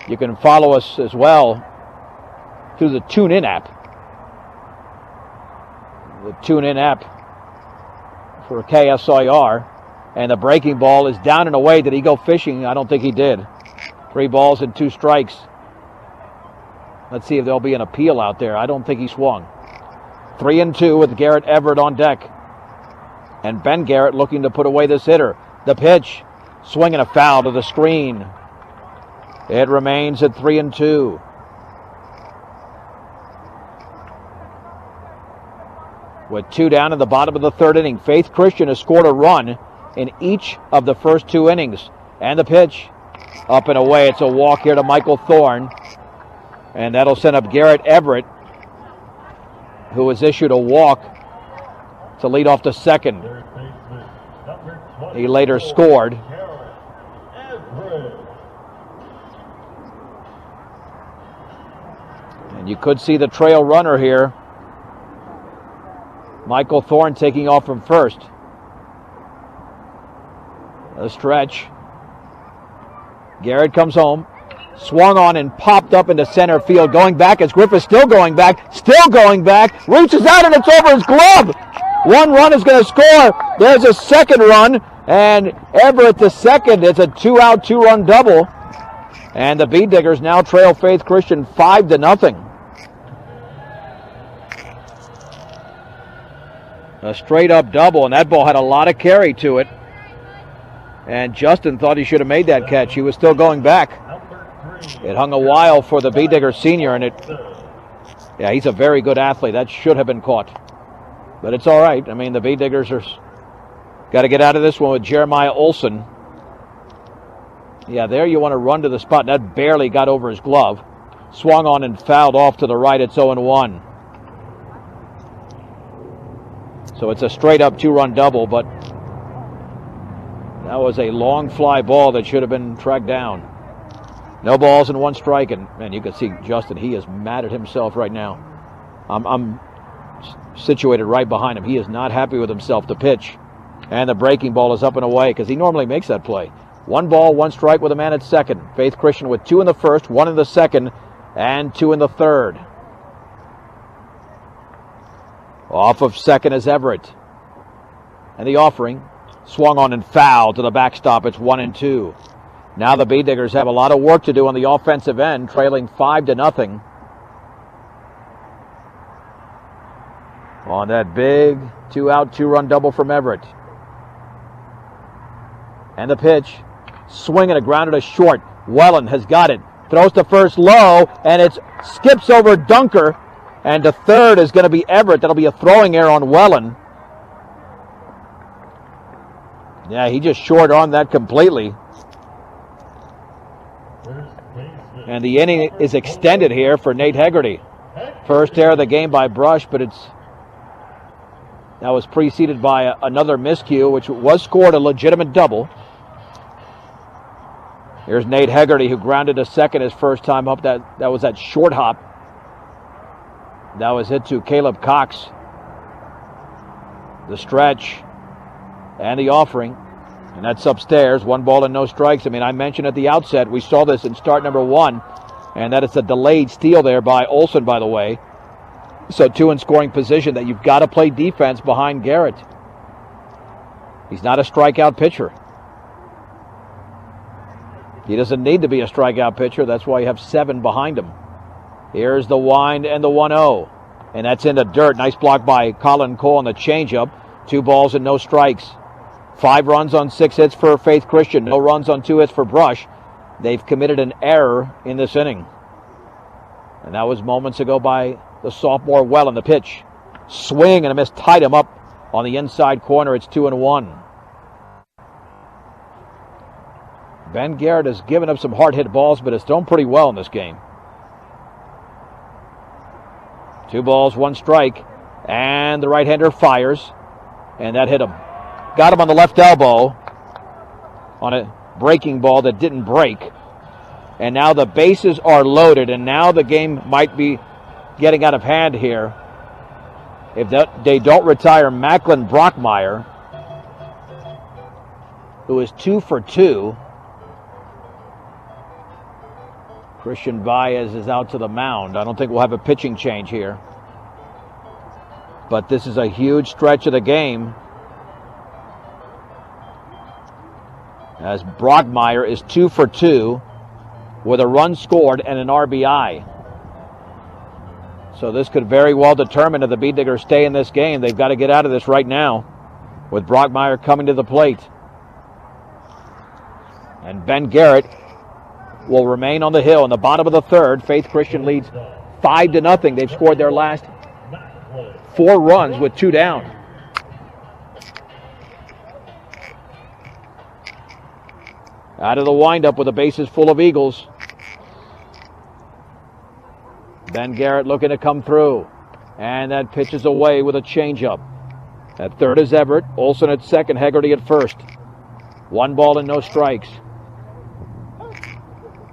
You can follow us as well through the TuneIn app. The TuneIn app for KSIR. And the breaking ball is down and away. Did he go fishing? I don't think he did. 3 balls and 2 strikes. Let's see if there'll be an appeal out there. I don't think he swung. 3-2 with Garrett Everett on deck. And Ben Garrett looking to put away this hitter. The pitch. Swinging a foul to the screen. It remains at 3-2. With 2 down in the bottom of the 3rd inning, Faith Christian has scored a run in each of the first 2 innings. And the pitch. Up and away. It's a walk here to Michael Thorne. And that'll send up Garrett Everett, who was issued a walk to lead off to second. He later scored. And you could see the trail runner here. Michael Thorne taking off from first. A stretch. Garrett comes home. Swung on and popped up into center field. Going back as Griffith still going back. Reaches out and it's over his glove. 1 run is going to score. There's a second run. And Everett the second. It's a 2-out, 2-run double. And the Bee Diggers now trail Faith Christian 5-0. A straight up double. And that ball had a lot of carry to it. And Justin thought he should have made that catch. He was still going back. It hung a while for the Bee Digger senior, and yeah, he's a very good athlete. That should have been caught. But it's all right. I mean, the Bee Diggers are got to get out of this one with Jeremiah Olson. Yeah, there you want to run to the spot. That barely got over his glove. swung on and fouled off to the right. It's 0-1. So it's a straight-up 2-run double, but that was a long fly ball that should have been tracked down. No balls and 1 strike, and man, you can see Justin, he is mad at himself right now. I'm situated right behind him. He is not happy with himself. The pitch, and the breaking ball is up and away because he normally makes that play. 1 ball, 1 strike with a man at second. Faith Christian with 2 in the first, 1 in the second, and 2 in the third. Off of second is Everett. And the offering swung on and fouled to the backstop. It's 1-2. Now the Bee Diggers have a lot of work to do on the offensive end, trailing 5-0. On that big 2-out, 2-run double from Everett. And the pitch, swinging a grounded to short. Wellen has got it. Throws to first low, and it skips over Dunker. And to third is going to be Everett. That'll be a throwing error on Wellen. Yeah, he just short on that completely. And the inning is extended here for Nate Hegarty. First error of the game by Brush, but that was preceded by another miscue, which was scored a legitimate double. Here's Nate Hegarty, who grounded to second his first time up. That was that short hop. That was hit to Caleb Cox. The stretch and the offering. And that's upstairs. 1 ball and no strikes. I mean, I mentioned at the outset, we saw this in start number 1. And that is a delayed steal there by Olson, by the way. So 2 in scoring position that you've got to play defense behind Garrett. He's not a strikeout pitcher. He doesn't need to be a strikeout pitcher. That's why you have 7 behind him. Here's the wind and the 1-0. And that's in the dirt. Nice block by Colin Cole on the changeup. 2 balls and no strikes. 5 runs on 6 hits for Faith Christian. No runs on 2 hits for Brush. They've committed an error in this inning. And that was moments ago by the sophomore Wellen. The pitch. Swing and a miss. Tied him up on the inside corner. It's 2-1. Ben Garrett has given up some hard-hit balls, but has thrown pretty well in this game. 2 balls, 1 strike. And the right-hander fires. And that hit him. Got him on the left elbow on a breaking ball that didn't break. And now the bases are loaded, and now the game might be getting out of hand here. If they don't retire Macklin Brockmeyer, who is 2 for 2. Christian Baez is out to the mound. I don't think we'll have a pitching change here. But this is a huge stretch of the game, as Brockmeyer is 2 for 2 with a run scored and an RBI. So this could very well determine if the Bee Diggers stay in this game. They've got to get out of this right now with Brockmeyer coming to the plate. And Ben Garrett will remain on the hill in the bottom of the third. Faith Christian leads 5-0. They've scored their last 4 runs with 2 down. Out of the windup with the bases full of Eagles. Ben Garrett looking to come through. And that pitches away with a changeup. At third is Everett. Olson at second. Hegarty at first. 1 ball and no strikes.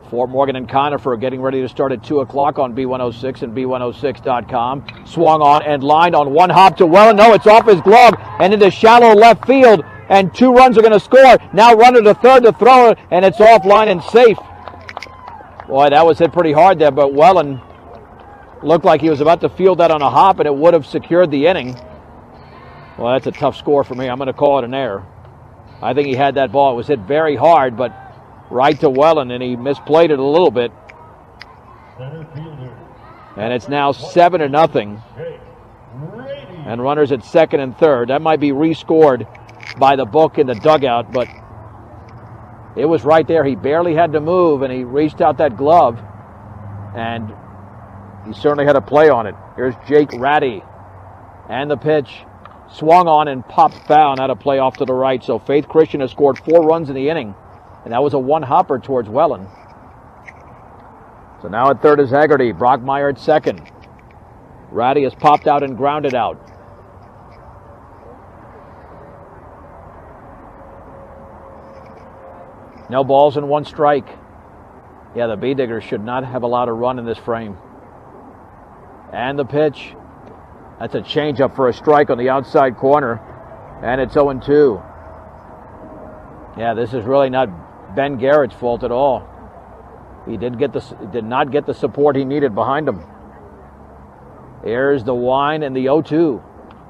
Fort Morgan and Conifer getting ready to start at 2 o'clock on B106 and B106.com. Swung on and lined on 1 hop to Wellen. No, it's off his glove and into shallow left field. And 2 runs are going to score. Now runner to third to throw it, and it's offline and safe. Boy, that was hit pretty hard there, but Wellen looked like he was about to field that on a hop, and it would have secured the inning. Well, that's a tough score for me. I'm going to call it an error. I think he had that ball. It was hit very hard, but right to Wellen, and he misplayed it a little bit. And it's now 7-0. And runners at second and third. That might be rescored by the book in the dugout, but it was right there. He barely had to move, and he reached out that glove, and he certainly had a play on it. Here's Jake Ratty, and the pitch swung on and popped foul, and had a play off to the right. So Faith Christian has scored 4 runs in the inning, and that was a 1-hopper towards Wellen. So now at third is Hegarty. Brockmeyer at second. Ratty has popped out and grounded out. No balls and 1 strike. Yeah, the B-Diggers should not have allowed a run in this frame. And the pitch. That's a changeup for a strike on the outside corner. And it's 0-2. Yeah, this is really not Ben Garrett's fault at all. He did not get the support he needed behind him. Here's the wind and the 0-2.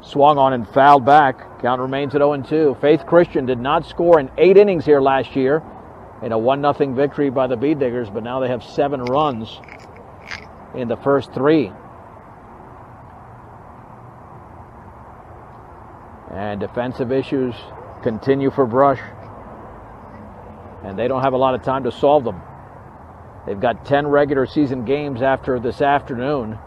Swung on and fouled back. Count remains at 0-2. Faith Christian did not score in 8 innings here last year in a 1-0 victory by the B-Diggers, but now they have 7 runs in the first 3. And defensive issues continue for Brush. And they don't have a lot of time to solve them. They've got 10 regular season games after this afternoon.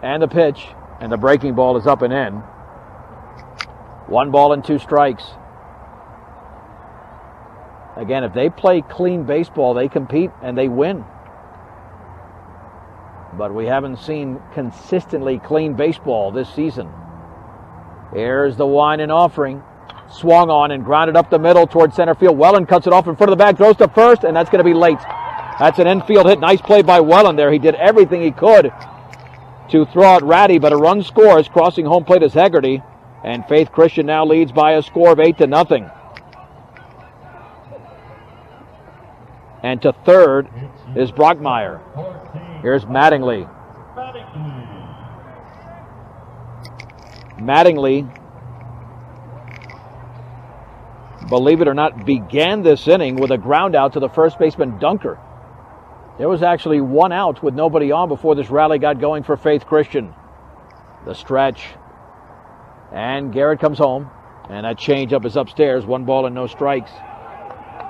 And the pitch. And the breaking ball is up and in. 1 ball and 2 strikes. Again, if they play clean baseball, they compete and they win. But we haven't seen consistently clean baseball this season. Here's the wind and offering. Swung on and grounded up the middle towards center field. Welland cuts it off in front of the bag, throws to first, and that's going to be late. That's an infield hit. Nice play by Welland there. He did everything he could to throw out Ratty, but a run scores. Crossing home plate is Hegarty, and Faith Christian now leads by a score of 8-0. And to third is Brockmeyer. Here's Mattingly. Mattingly, believe it or not, began this inning with a ground out to the first baseman Dunker. There was actually 1 out with nobody on before this rally got going for Faith Christian. The stretch. And Garrett comes home. And that changeup is upstairs. 1 ball and no strikes.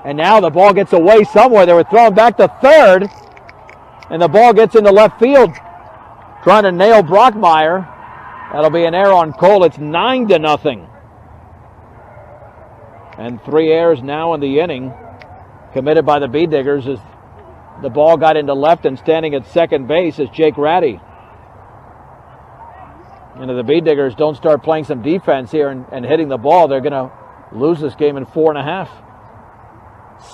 And now the ball gets away somewhere. They were throwing back to third. And the ball gets into left field. Trying to nail Brockmeyer. That'll be an error on Cole. It's 9-0. And 3 errors now in the inning committed by the B-Diggers as the ball got into left, and standing at second base is Jake Ratty. And if the B-Diggers don't start playing some defense here and hitting the ball, they're going to lose this game in 4.5.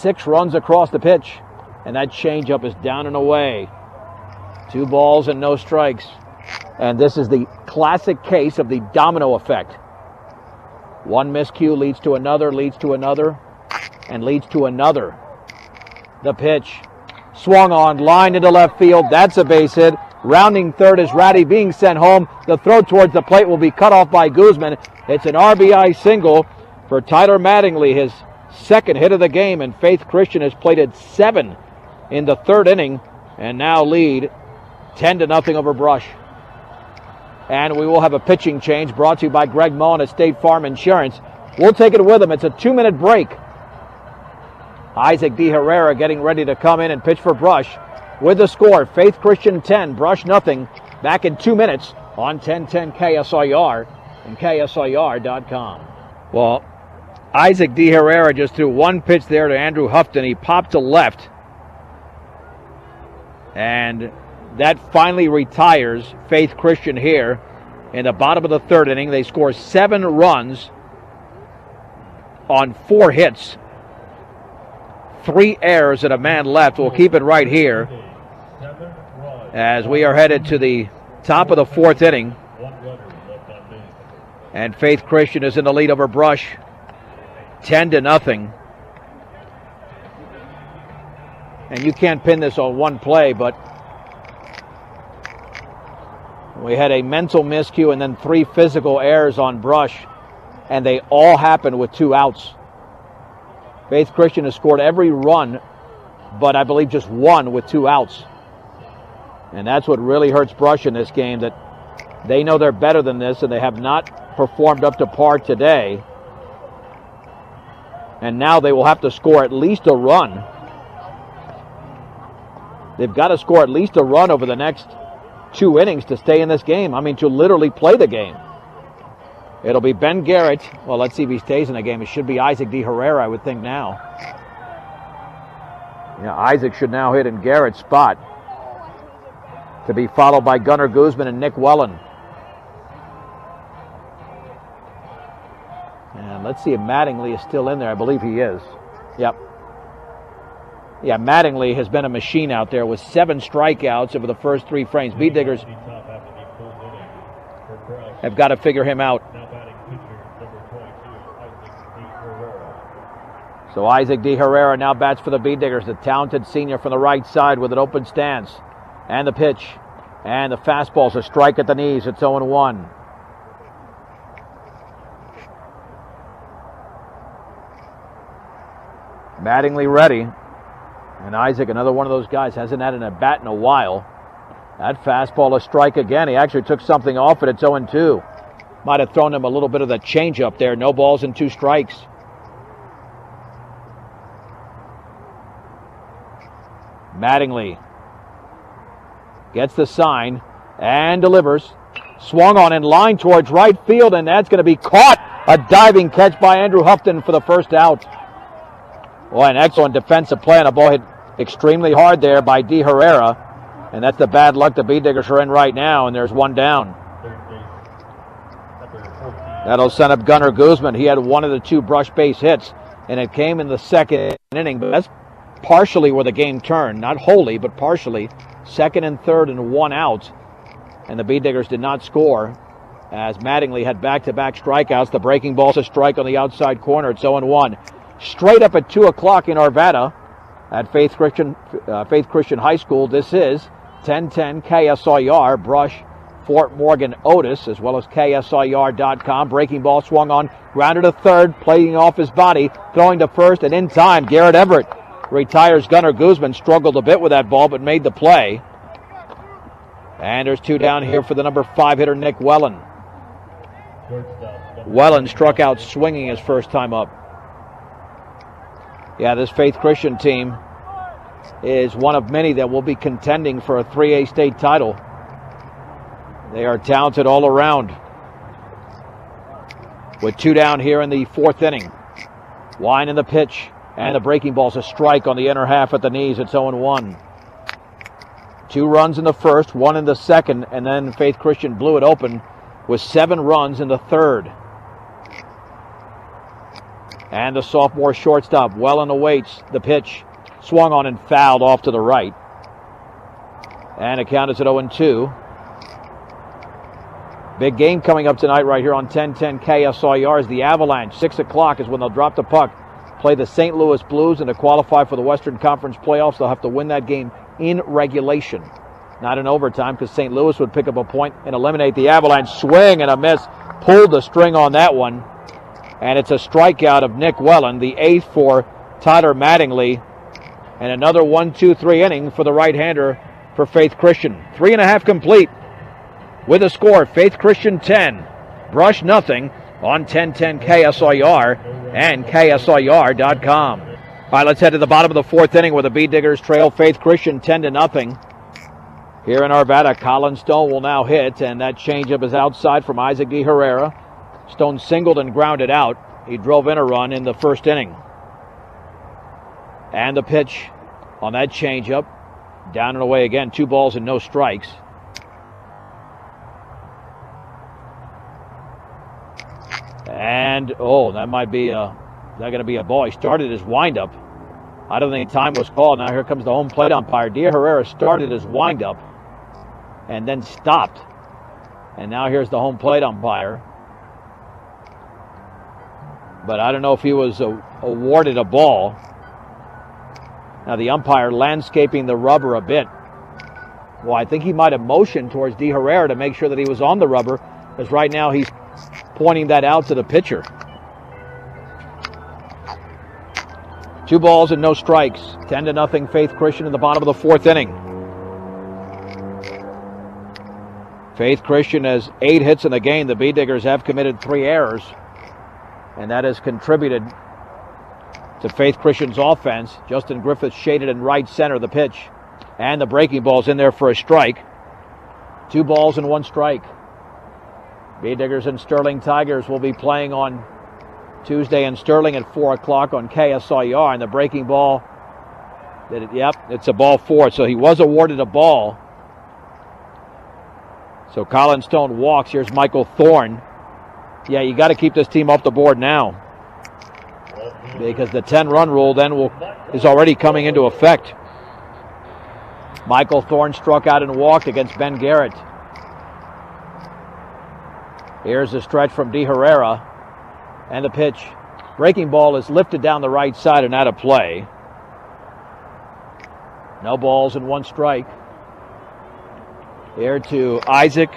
6 runs across the pitch, and that changeup is down and away. 2 balls and no strikes. And this is the classic case of the domino effect. 1 miscue leads to another, and leads to another. The pitch. Swung on, line into left field. That's a base hit. Rounding third is Ratty being sent home. The throw towards the plate will be cut off by Guzman. It's an RBI single for Tyler Mattingly, his 2nd hit of the game, and Faith Christian has plated 7 in the 3rd inning and now lead 10-0 over Brush. And we will have a pitching change brought to you by Greg Mullen at State Farm Insurance. We'll take it with him. It's a 2-minute break. Isaac D. Herrera getting ready to come in and pitch for Brush. With the score, Faith Christian 10, Brush nothing. Back in 2 minutes on 1010 KSIR and KSIR.com. Well, Isaac D. Herrera just threw 1 pitch there to Andrew Houghton. He popped to left. And that finally retires Faith Christian here in the bottom of the 3rd inning. They score 7 runs on 4 hits. 3 errors and a man left. We'll keep it right here as we are headed to the top of the 4th inning. And Faith Christian is in the lead over Brush, 10-0. And you can't pin this on 1 play, but we had a mental miscue and then 3 physical errors on Brush, and they all happened with 2 outs. Faith Christian has scored every run, but I believe just 1 with 2 outs. And that's what really hurts Brush in this game, that they know they're better than this, and they have not performed up to par today. And now they will have to score at least a run. They've got to score at least a run over the next 2 innings to stay in this game. I mean, to literally play the game. It'll be Ben Garrett. Well, let's see if he stays in the game. It should be Isaac D. Herrera, I would think now. Yeah, Isaac should now hit in Garrett's spot, to be followed by Gunnar Guzman and Nick Wellen. And let's see if Mattingly is still in there. I believe he is. Yep. Yeah, Mattingly has been a machine out there with 7 strikeouts over the first 3 frames. Beat Diggers have got to figure him out. So Isaac D. Herrera now bats for the Beat Diggers, the talented senior from the right side with an open stance. And the pitch. And the fastball's a strike at the knees. It's 0-1. Mattingly ready. And Isaac, another one of those guys, hasn't had an at-bat in a while. That fastball a strike again. He actually took something off it. It's 0-2. Might have thrown him a little bit of the changeup there. No balls and 2 strikes. Mattingly gets the sign and delivers. Swung on in line towards right field, and that's going to be caught. A diving catch by Andrew Houghton for the first out. Boy, an excellent defensive play, and a ball hit extremely hard there by D. Herrera. And that's the bad luck the Beat Diggers are in right now, and there's 1 down. That'll send up Gunnar Guzman. He had one of the 2 brush base hits, and it came in the 2nd inning, but that's partially where the game turned. Not wholly, but partially. 2nd and 3rd and 1 out. And the Beat Diggers did not score as Mattingly had back-to-back strikeouts. The breaking ball's a strike on the outside corner. It's 0-1. Straight up at 2 o'clock in Arvada at Faith Christian High School. This is 1010 KSIR, Brush, Fort Morgan, Otis, as well as KSIR.com. Breaking ball swung on, grounded to third, playing off his body, throwing to first, and in time, Garrett Everett retires. Gunnar Guzman struggled a bit with that ball, but made the play. And there's 2 down here for the number 5 hitter, Nick Wellen. Wellen struck out swinging his first time up. Yeah, this Faith Christian team is one of many that will be contending for a 3A state title. They are talented all around. With 2 down here in the 4th inning. Wine in the pitch, and the breaking ball's a strike on the inner half at the knees. It's 0-1. 2 runs in the 1st, 1 in the 2nd, and then Faith Christian blew it open with 7 runs in the 3rd. And the sophomore shortstop, Wellen awaits the pitch. Swung on and fouled off to the right. And it count is at 0-2. Big game coming up tonight right here on 1010 KSIR is the Avalanche. 6 o'clock is when they'll drop the puck. Play the St. Louis Blues, and to qualify for the Western Conference playoffs, they'll have to win that game in regulation. Not in overtime, because St. Louis would pick up a point and eliminate the Avalanche. Swing and a miss. Pulled the string on that one. And it's a strikeout of Nick Wellen, the 8th for Tyler Mattingly. And another 1-2-3 inning for the right-hander for Faith Christian. 3.5 complete with a score. Faith Christian 10, Brush nothing on 1010 KSIR and KSIR.com. All right, let's head to the bottom of the 4th inning where the Beat Diggers trail Faith Christian 10-0. Here in Arvada, Colin Stone will now hit, and that changeup is outside from Isaac D. Herrera. Stone singled and grounded out. He drove in a run in the 1st inning. And the pitch on that changeup, down and away again. 2 balls and no strikes. And, that might be going to be a ball. He started his windup. I don't think time was called. Now here comes the home plate umpire. D. Herrera started his windup and then stopped. And now here's the home plate umpire. But I don't know if he was awarded a ball. Now the umpire landscaping the rubber a bit. Well, I think he might have motioned towards D. Herrera to make sure that he was on the rubber, because right now he's pointing that out to the pitcher. 2 balls and no strikes. 10-0 Faith Christian in the bottom of the 4th inning. Faith Christian has 8 hits in the game. The Beat Diggers have committed 3 errors, and that has contributed to Faith Christian's offense. Justin Griffith shaded in right center. The pitch and the breaking ball's in there for a strike. 2 balls and 1 strike. Beat Diggers and Sterling Tigers will be playing on Tuesday in Sterling at 4 o'clock on KSIR, and the breaking ball Yep, it's a ball 4. So he was awarded a ball. So Colin Stone walks. Here's Michael Thorne. Yeah, you got to keep this team off the board now, because the 10-run rule then is already coming into effect. Michael Thorne struck out and walked against Ben Garrett. Here's the stretch from De Herrera. And the pitch. Breaking ball is lifted down the right side and out of play. No balls and 1 strike. Here to Isaac.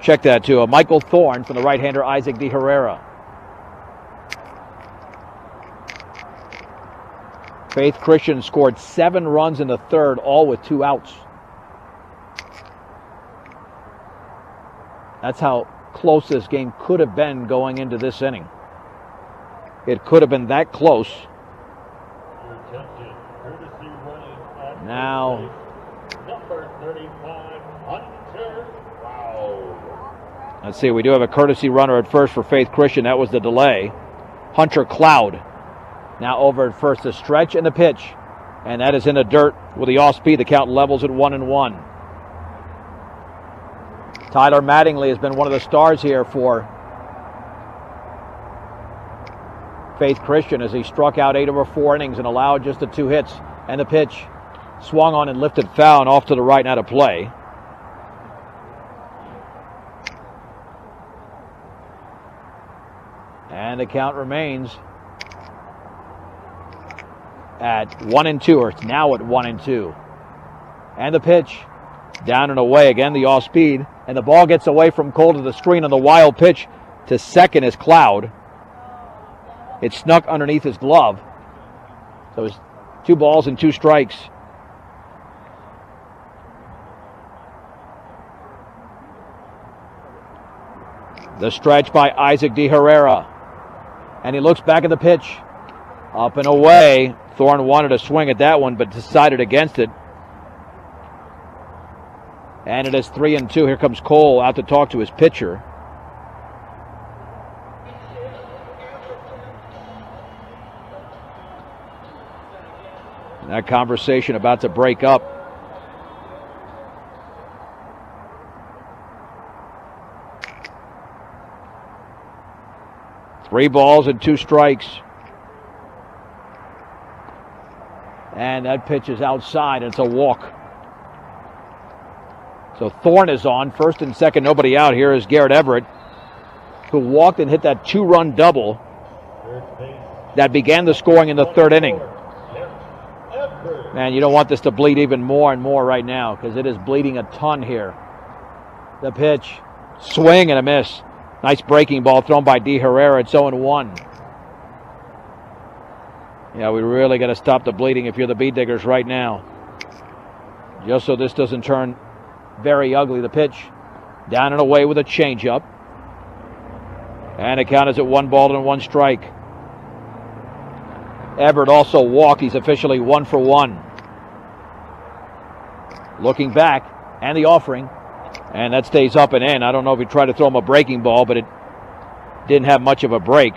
Check that to Michael Thorne from the right-hander Isaac De Herrera. Faith Christian scored 7 runs in the 3rd, all with 2 outs. That's how close this game could have been going into this inning. It could have been that close. Now, number 35, Hunter Cloud. Let's see, we do have a courtesy runner at first for Faith Christian. That was the delay. Hunter Cloud. Now over at first, the stretch and the pitch. And that is in the dirt with the off-speed. The count levels at 1-1. Tyler Mattingly has been one of the stars here for Faith Christian as he struck out 8 over 4 innings and allowed just the 2 hits. And the pitch swung on and lifted foul and off to the right and out of play. And the count remains at 1-2, or it's now at 1-2. And the pitch down and away again, the off speed, and the ball gets away from Cole to the screen on the wild pitch to second is Cloud. It snuck underneath his glove. So it's 2 balls and 2 strikes. The stretch by Isaac De Herrera. And he looks back at the pitch. Up and away. Thorne wanted a swing at that one, but decided against it. And it is 3-2. Here comes Cole out to talk to his pitcher. And that conversation about to break up. Three balls and 2 strikes. And that pitch is outside. It's a walk. So Thorne is on. First and second, nobody out. Here is Garrett Everett, who walked and hit that 2-run double that began the scoring in the 3rd inning. Man, you don't want this to bleed even more and more right now, because it is bleeding a ton here. The pitch, swing and a miss. Nice breaking ball thrown by De Herrera. It's 0-1. Yeah, we really got to stop the bleeding if you're the Bead Diggers right now. Just so this doesn't turn very ugly. The pitch down and away with a changeup. And the count is at 1 ball and 1 strike. Everett also walked. He's officially 1 for 1. Looking back, and the offering. And that stays up and in. I don't know if he tried to throw him a breaking ball, but it didn't have much of a break.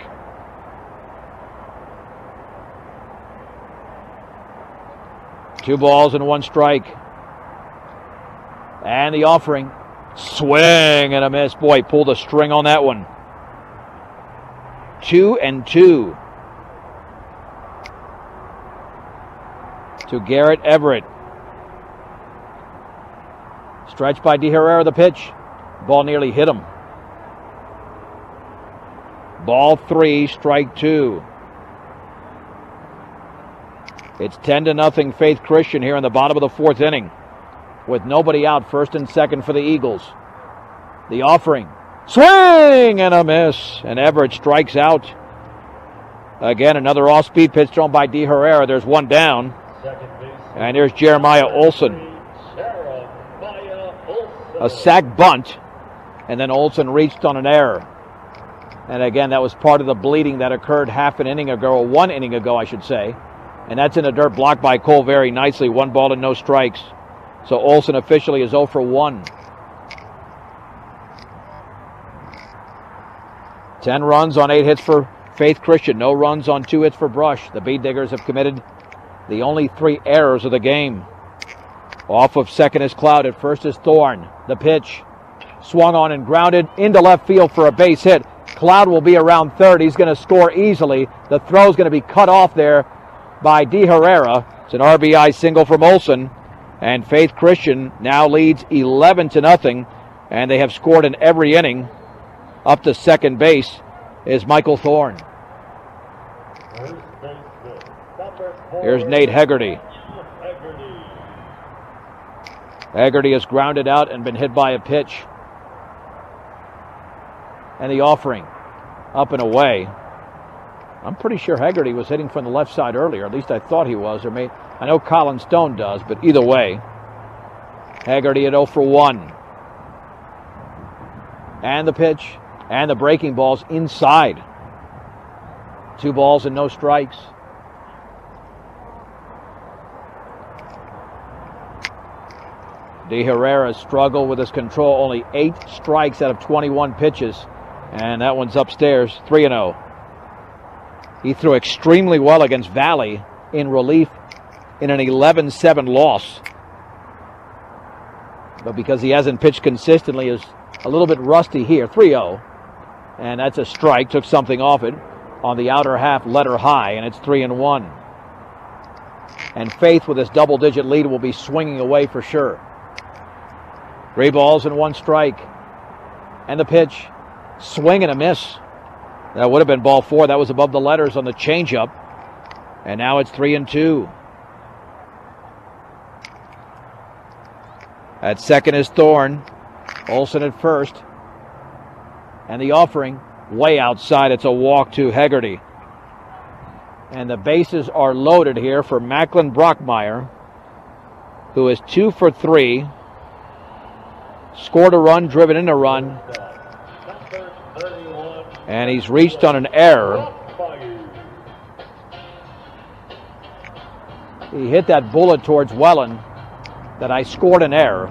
Two balls and 1 strike. And the offering. Swing and a miss. Boy, pulled a string on that one. 2-2. To Garrett Everett. Stretch by De Herrera, the pitch. Ball nearly hit him. Ball 3, strike 2. It's 10-0 Faith Christian here in the bottom of the 4th inning, with nobody out, first and second for the Eagles. The offering. Swing and a miss. And Everett strikes out. Again, another off-speed pitch thrown by De Herrera. There's 1 down. And here's Jeremiah Olson. A sac bunt, and then Olson reached on an error. And again, that was part of the bleeding that occurred half an inning ago, or 1 inning ago, I should say. And that's in the dirt, blocked by Cole very nicely. 1 ball and no strikes. So Olson officially is 0 for 1. 10 runs on 8 hits for Faith Christian. No runs on 2 hits for Brush. The Bead Diggers have committed The only 3 errors of the game. Off of second is Cloud. At first is Thorne. The pitch. Swung on and grounded into left field for a base hit. Cloud will be around third. He's going to score easily. The throw is going to be cut off there by De Herrera. It's an RBI single from Olson. And Faith Christian now leads 11-0. And they have scored in every inning. Up to second base is Michael Thorne. Here's Nate Hegarty. Hegarty has grounded out and been hit by a pitch. And the offering up and away. I'm pretty sure Hegarty was hitting from the left side earlier. At least I thought he was. I know Colin Stone does, but either way. Hegarty at 0 for 1. And the pitch. And the breaking ball's inside. 2 balls and no strikes. De Herrera struggled with his control. Only 8 strikes out of 21 pitches. And that one's upstairs, 3-0. He threw extremely well against Valley in relief in an 11-7 loss. But because he hasn't pitched consistently, is a little bit rusty here, 3-0. And that's a strike, took something off it on the outer half, letter high, and it's 3-1. And Faith with his double-digit lead will be swinging away for sure. 3 balls and 1 strike. And the pitch. Swing and a miss. That would have been ball 4. That was above the letters on the changeup. And now it's 3-2. At second is Thorne. Olson at first. And the offering way outside. It's a walk to Hegarty. And the bases are loaded here for Macklin Brockmeyer, who is 2 for 3. Scored a run, driven in a run. And he's reached on an error. He hit that bullet towards Welland that I scored an error.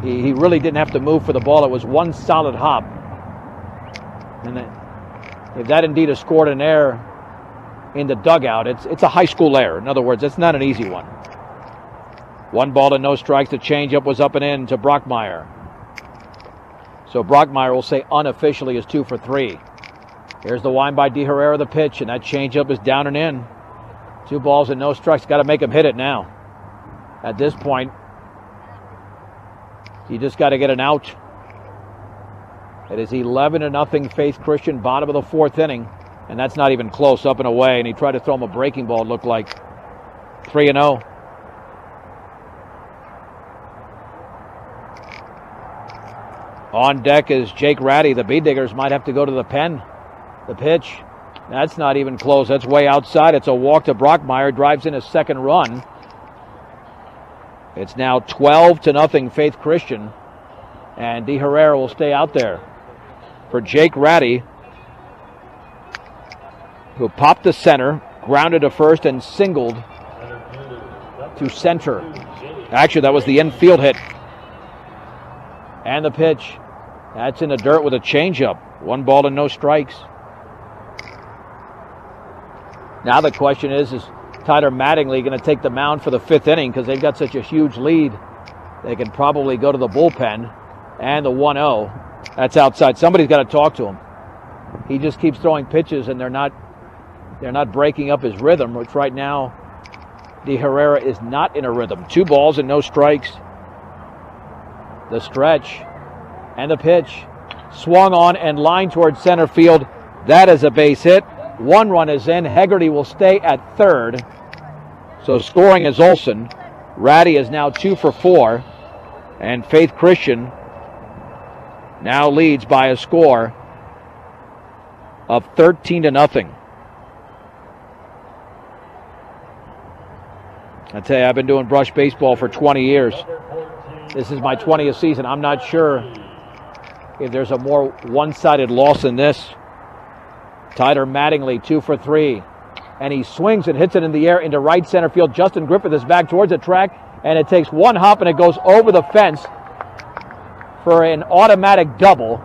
He really didn't have to move for the ball. It was one solid hop. And if that indeed has scored an error in the dugout, it's a high school error. In other words, it's not an easy one. 1 ball and no strikes. The changeup was up and in to Brockmeyer. So Brockmeyer will say unofficially is 2 for 3. Here's the wind by De Herrera, the pitch, and that changeup is down and in. 2 balls and no strikes. Got to make him hit it now. At this point, you just got to get an out. It is 11-0 Faith Christian, bottom of the 4th inning, and that's not even close, up and away. And he tried to throw him a breaking ball, it looked like. 3-0. On deck is Jake Ratty. The B-Diggers might have to go to the pen. The pitch. That's not even close. That's way outside. It's a walk to Brockmeyer. Drives in his second run. It's now 12-0 Faith Christian. And De Herrera will stay out there for Jake Ratty, who popped to center, grounded to first, and singled to center. Actually, that was the infield hit. And the pitch. That's in the dirt with a changeup. 1 ball and no strikes. Now the question is Tyler Mattingly going to take the mound for the 5th inning because they've got such a huge lead? They can probably go to the bullpen. And the 1-0. That's outside. Somebody's got to talk to him. He just keeps throwing pitches and they're not breaking up his rhythm, which right now De Herrera is not in a rhythm. 2 balls and no strikes. The stretch and the pitch. Swung on and lined towards center field. That is a base hit. 1 run is in. Hegarty will stay at third. So scoring is Olson. Ratty is now 2 for 4. And Faith Christian now leads by a score of 13-0. I tell you, I've been doing brush baseball for 20 years. This is my 20th season. I'm not sure if there's a more one-sided loss than this. Tyler Mattingly, 2 for 3. And he swings and hits it in the air into right center field. Justin Griffith is back towards the track, and it takes 1 hop and it goes over the fence for an automatic double.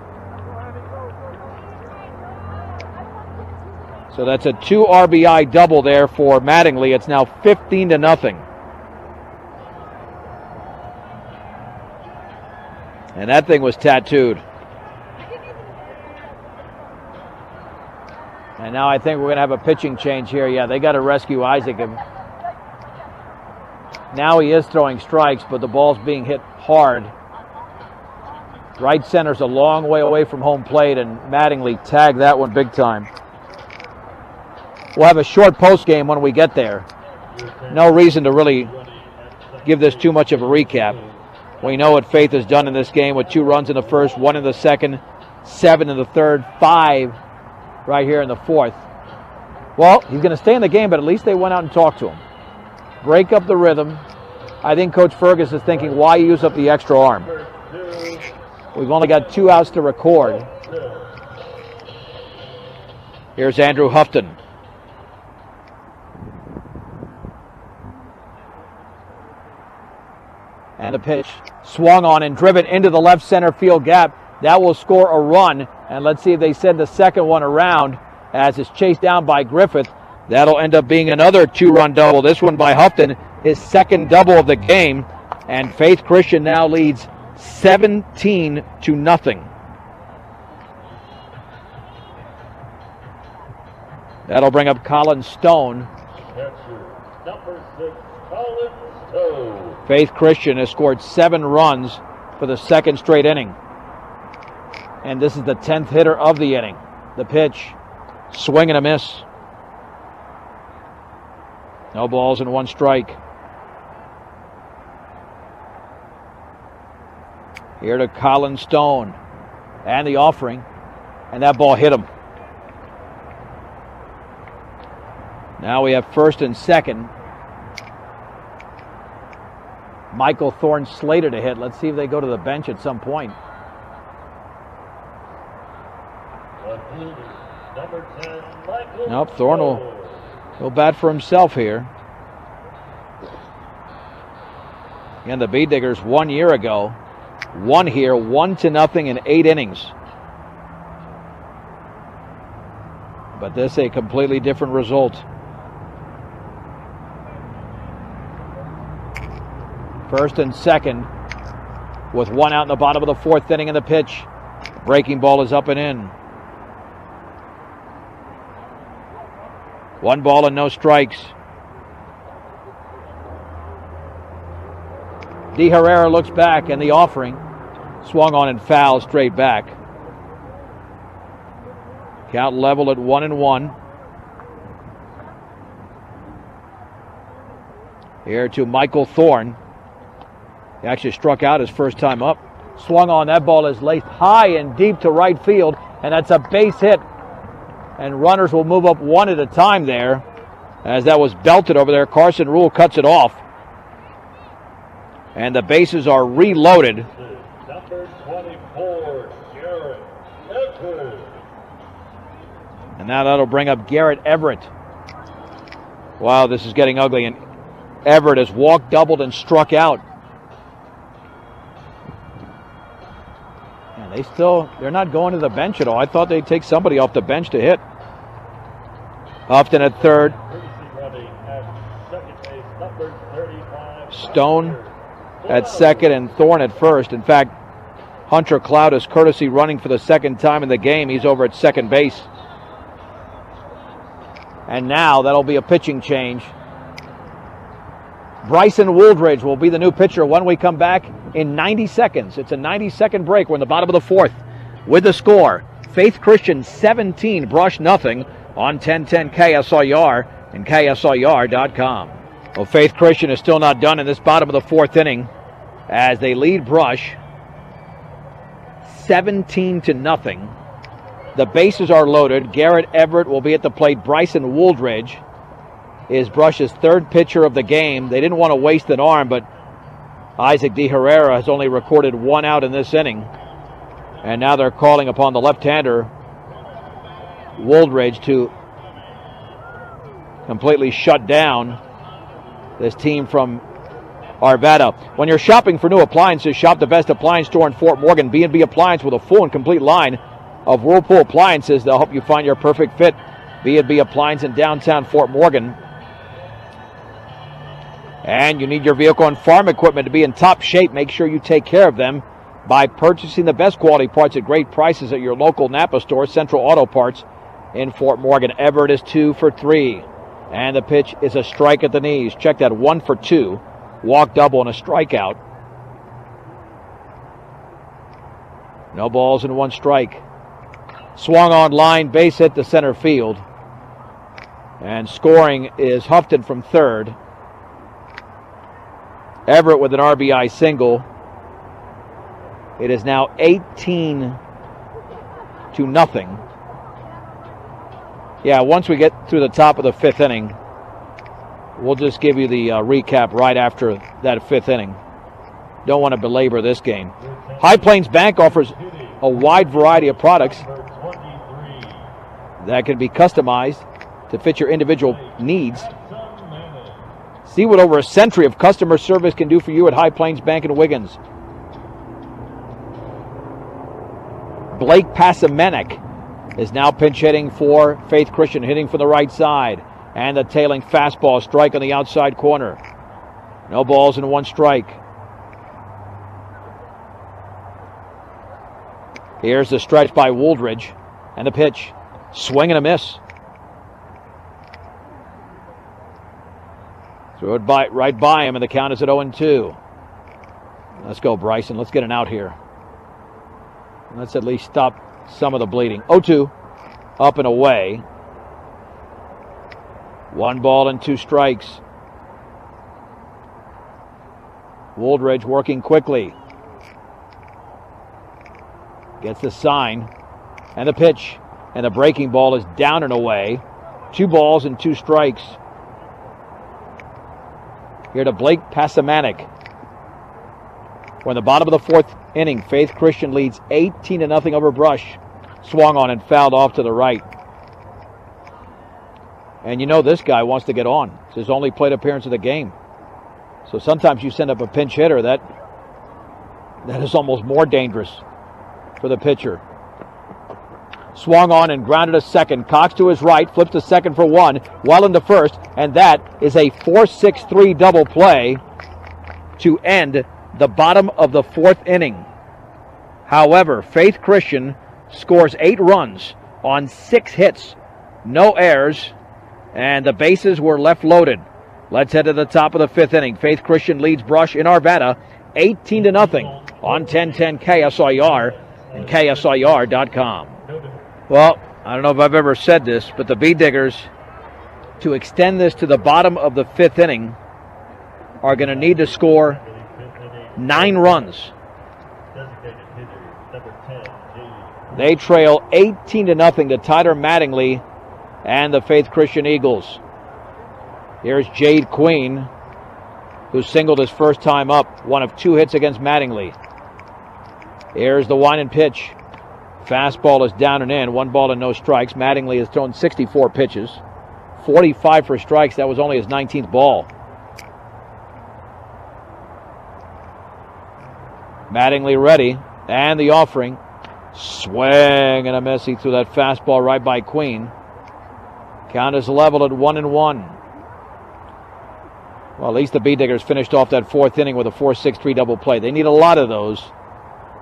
So that's a 2 RBI double there for Mattingly. It's now 15-0. And that thing was tattooed. And now I think we're going to have a pitching change here. Yeah, they got to rescue Isaac. Now he is throwing strikes, but the ball's being hit hard. Right center's a long way away from home plate, and Mattingly tagged that one big time. We'll have a short post game when we get there. No reason to really give this too much of a recap. We know what Faith has done in this game with 2 runs in the first, 1 in the second, 7 in the third, 5 right here in the fourth. Well, he's going to stay in the game, but at least they went out and talked to him. Break up the rhythm. I think Coach Fergus is thinking, why use up the extra arm? We've only got 2 outs to record. Here's Andrew Houghton. And the pitch swung on and driven into the left center field gap. That will score a run. And let's see if they send the second one around as it's chased down by Griffith. That'll end up being another 2-run double. This one by Houghton, his second double of the game. And Faith Christian now leads 17-0. That'll bring up Colin Stone. Number 6, Colin Stone. Faith Christian has scored 7 runs for the second straight inning. And this is the 10th hitter of the inning. The pitch, swing and a miss. No balls and 1 strike. Here to Colin Stone. And the offering. And that ball hit him. Now we have first and second. Michael Thorne slated to hit. Let's see if they go to the bench at some point. Number 10, Michael. Nope, Thorne will go bat for himself here. And the Bee Diggers 1 year ago won here 1-0 in 8 innings. But this a completely different result. First and second with 1 out in the bottom of the 4th inning, in the pitch. Breaking ball is up and in. 1 ball and no strikes. De Herrera looks back, and the offering swung on and foul straight back. Count level at 1-1. Here to Michael Thorne. He actually struck out his first time up. Swung on, that ball is laced high and deep to right field, and that's a base hit. And runners will move up 1 at a time there, as that was belted over there. Carson Rule cuts it off. And the bases are reloaded. Number 24, Garrett Everett. And now that'll bring up Garrett Everett. Wow, this is getting ugly. And Everett has walked, doubled, and struck out. And they're not going to the bench at all. I thought they'd take somebody off the bench to hit. Houghton at third. Stone at second and Thorne at first. In fact, Hunter Cloud is courtesy running for the second time in the game. He's over at second base. And now that'll be a pitching change. Bryson Wooldridge will be the new pitcher when we come back in 90 seconds. It's a 90-second break. We're in the bottom of the 4th with the score. Faith Christian 17, Brush nothing on 1010 KSIR and KSIR.com. Well, Faith Christian is still not done in this bottom of the 4th inning as they lead Brush 17-0. The bases are loaded. Garrett Everett will be at the plate. Bryson Wooldridge is Brush's 3rd pitcher of the game. They didn't want to waste an arm, but Isaac De Herrera has only recorded 1 out in this inning. And now they're calling upon the left-hander, Wooldridge, to completely shut down this team from Arvada. When you're shopping for new appliances, shop the best appliance store in Fort Morgan, B&B Appliance, with a full and complete line of Whirlpool appliances. They'll help you find your perfect fit. B&B Appliance in downtown Fort Morgan. And you need your vehicle and farm equipment to be in top shape. Make sure you take care of them by purchasing the best quality parts at great prices at your local Napa store, Central Auto Parts in Fort Morgan. Everett is 2 for 3. And the pitch is a strike at the knees. Check that, 1 for 2. Walk double and a strikeout. No balls and 1 strike. Swung on line, base hit to center field. And scoring is Houghton from third. Everett with an RBI single. It is now 18-0. Yeah, once we get through the top of the 5th inning, we'll just give you the recap right after that 5th inning. Don't want to belabor this game. High Plains Bank offers a wide variety of products that can be customized to fit your individual needs. See what over a century of customer service can do for you at High Plains Bank in Wiggins. Blake Pasamanek is now pinch hitting for Faith Christian, hitting from the right side. And the tailing fastball, strike on the outside corner. No balls and 1 strike. Here's the stretch by Wooldridge. And the pitch. Swing and a miss. Threw it right by him, and the count is at 0-2. Let's go, Bryson. Let's get an out here. Let's at least stop some of the bleeding. 0-2. Up and away. 1 ball and 2 strikes. Wooldridge working quickly. Gets the sign. And the pitch. And the breaking ball is down and away. 2 balls and 2 strikes. Here to Blake Pasamanek. We're in the bottom of the 4th inning. Faith Christian leads 18-0 over Brush. Swung on and fouled off to the right. And you know this guy wants to get on. It's his only plate appearance of the game. So sometimes you send up a pinch hitter that is almost more dangerous for the pitcher. Swung on and grounded to second. Cox to his right, flips to second for 1, well into first, and that is a 4-6-3 double play to end the bottom of the 4th inning. However, Faith Christian scores 8 runs on 6 hits, no errors, and the bases were left loaded. Let's head to the top of the 5th inning. Faith Christian leads Brush in Arvada 18-0 on 1010 KSIR and KSIR.com. Well, I don't know if I've ever said this, but the Bee Diggers, to extend this to the bottom of the 5th inning, are going to need to score 9 runs. They trail 18-0 to Tyler Mattingly and the Faith Christian Eagles. Here's Jade Queen, who singled his first time up, 1 of 2 hits against Mattingly. Here's the wind and pitch. Fastball is down and in, 1 ball and no strikes. Mattingly has thrown 64 pitches, 45 for strikes. That was only his 19th ball. Mattingly ready, and the offering. Swing and a miss. He threw that fastball right by Queen. Count is level at 1-1. Well, at least the Bee Diggers finished off that 4th inning with a 4-6-3 double play. They need a lot of those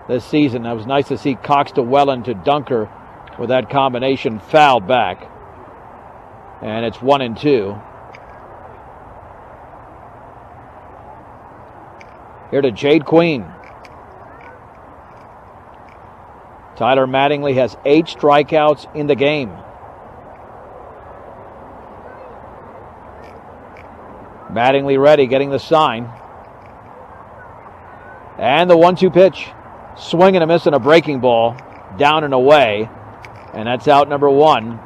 this season. It was nice to see Cox to Wellen to Dunker with that combination fouled back. And it's 1-2. Here to Jade Queen. Tyler Mattingly has 8 strikeouts in the game. Mattingly ready, getting the sign. And the 1-2 pitch. Swing and a miss and a breaking ball. Down and away. And that's out number 1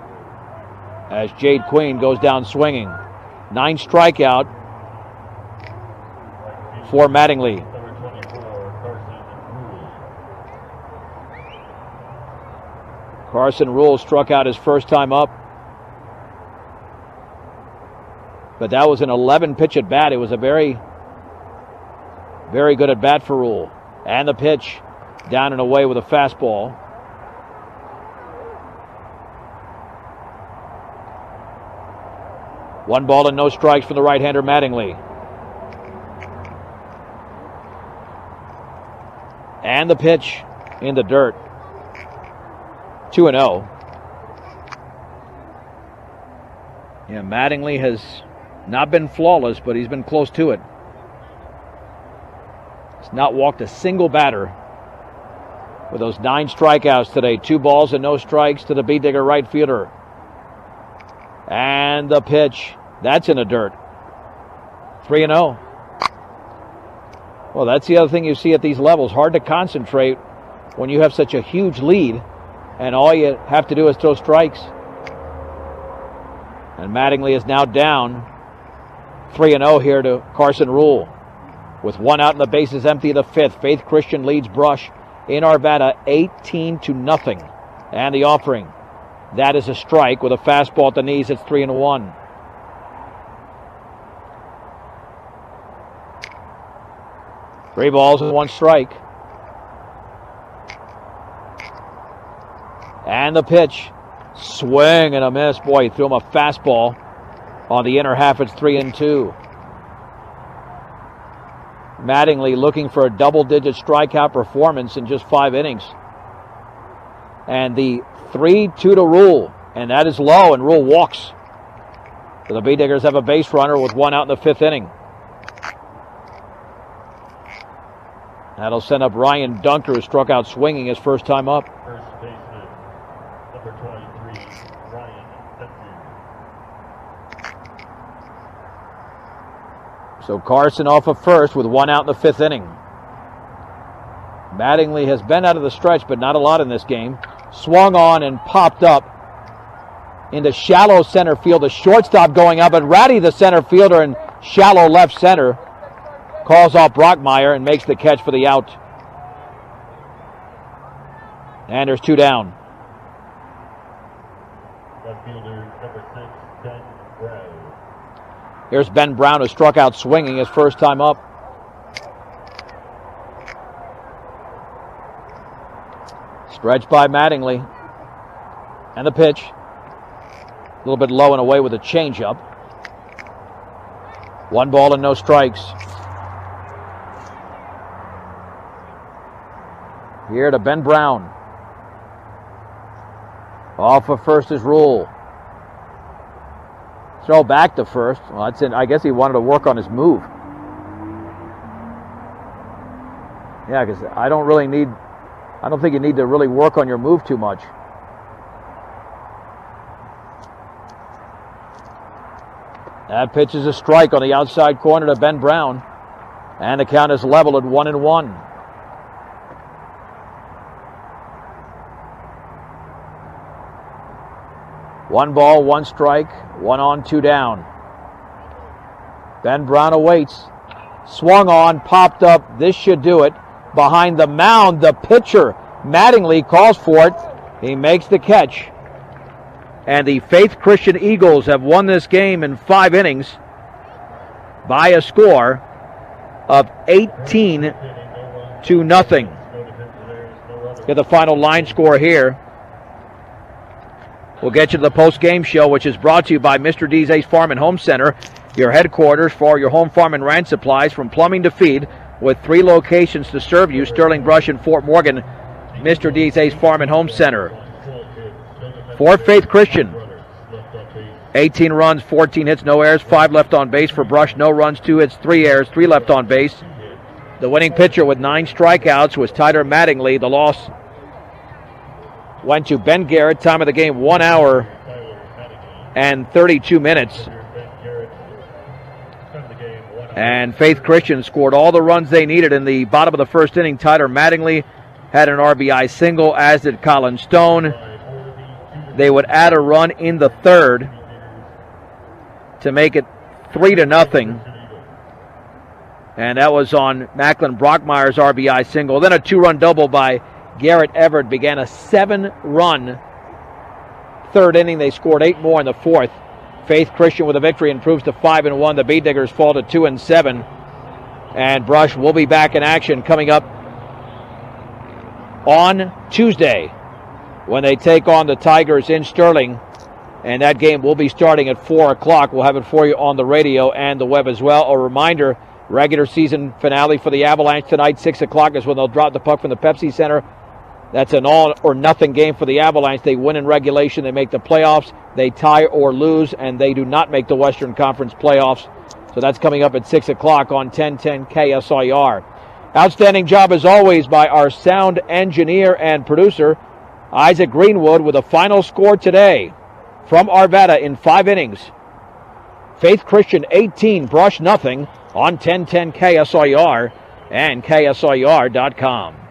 as Jade Queen goes down swinging. 9 strikeout for Mattingly. Carson Rule struck out his first time up. But that was an 11-pitch at bat. It was a very, very good at bat for Rule. And the pitch down and away with a fastball. 1 ball and no strikes for the right-hander Mattingly. And the pitch in the dirt. 2-0. Yeah, Mattingly has not been flawless, but he's been close to it. He's not walked a single batter with those 9 strikeouts today. 2 balls and no strikes to the Bee Digger right fielder. And the pitch. That's in the dirt. 3-0. Well, that's the other thing you see at these levels. Hard to concentrate when you have such a huge lead and all you have to do is throw strikes. And Mattingly is now down 3-0 here to Carson Rule. With 1 out and the bases empty in the 5th. Faith Christian leads Brush in Arvada 18-0. And the offering. That is a strike with a fastball at the knees. It's 3-1. Three balls and 1 strike. And the pitch. Swing and a miss. Boy, he threw him a fastball on the inner half. It's 3-2. Mattingly looking for a double-digit strikeout performance in just 5 innings. And the 3-2 to Rule. And that is low, and Rule walks. So the Bee Diggers have a base runner with 1 out in the 5th inning. That'll send up Ryan Dunker, who struck out swinging his first time up. First baseman, number 23, Ryan Dunker. So Carson off of first with 1 out in the 5th inning. Mattingly has been out of the stretch, but not a lot in this game. Swung on and popped up into shallow center field. The shortstop going up, and Ratty, the center fielder, in shallow left center, calls off Brockmeyer and makes the catch for the out. And there's 2 down. Left fielder, number 6, Ben Brown. Here's Ben Brown, who struck out swinging his first time up. Stretched by Mattingly. And the pitch. A little bit low and away with a changeup. 1 ball and no strikes. Here to Ben Brown. Off of first is Rule. Throw back to first. Well, that's it. I guess he wanted to work on his move. Yeah, because I don't think you need to really work on your move too much. That pitch is a strike on the outside corner to Ben Brown. And the count is level at 1-1. One ball, 1 strike, 1 on, 2 down. Ben Brown awaits. Swung on, popped up. This should do it. Behind the mound, the pitcher, Mattingly, calls for it. He makes the catch. And the Faith Christian Eagles have won this game in 5 innings by a score of 18-0. Get the final line score here. We'll get you to the post-game show, which is brought to you by Mr. D's Ace Farm and Home Center, your headquarters for your home farm and ranch supplies from plumbing to feed, with 3 locations to serve you, Sterling, Brush, and Fort Morgan. Mr. D's Ace Farm and Home Center. For Faith Christian, 18 runs, 14 hits, no errors, 5 left on base for Brush, no runs, 2 hits, 3 errors, 3 left on base. The winning pitcher with 9 strikeouts was Tyler Mattingly. The loss went to Ben Garrett. Time of the game, 1 hour and 32 minutes. And Faith Christian scored all the runs they needed in the bottom of the first inning. Tyler Mattingly had an RBI single, as did Colin Stone. They would add a run in the 3rd to make it 3-0. And that was on Macklin Brockmeyer's RBI single. Then a 2-run double by Garrett Everett began a 7-run 3rd inning. They scored 8 more in the 4th. Faith Christian with a victory improves to 5-1. The Bee Diggers fall to 2-7. And Brush will be back in action coming up on Tuesday when they take on the Tigers in Sterling And that game will be starting at 4 o'clock. We'll have it for you on the radio and the web as well. A reminder, regular season finale for the Avalanche tonight, 6 o'clock is when they'll drop the puck from the Pepsi Center. That's an all-or-nothing game for the Avalanche. They win in regulation, they make the playoffs. They tie or lose, and they do not make the Western Conference playoffs. So that's coming up at 6 o'clock on 1010 KSIR. Outstanding job, as always, by our sound engineer and producer, Isaac Greenwood, with a final score today from Arvada in 5 innings. Faith Christian 18, Brush nothing on 1010 KSIR and KSIR.com.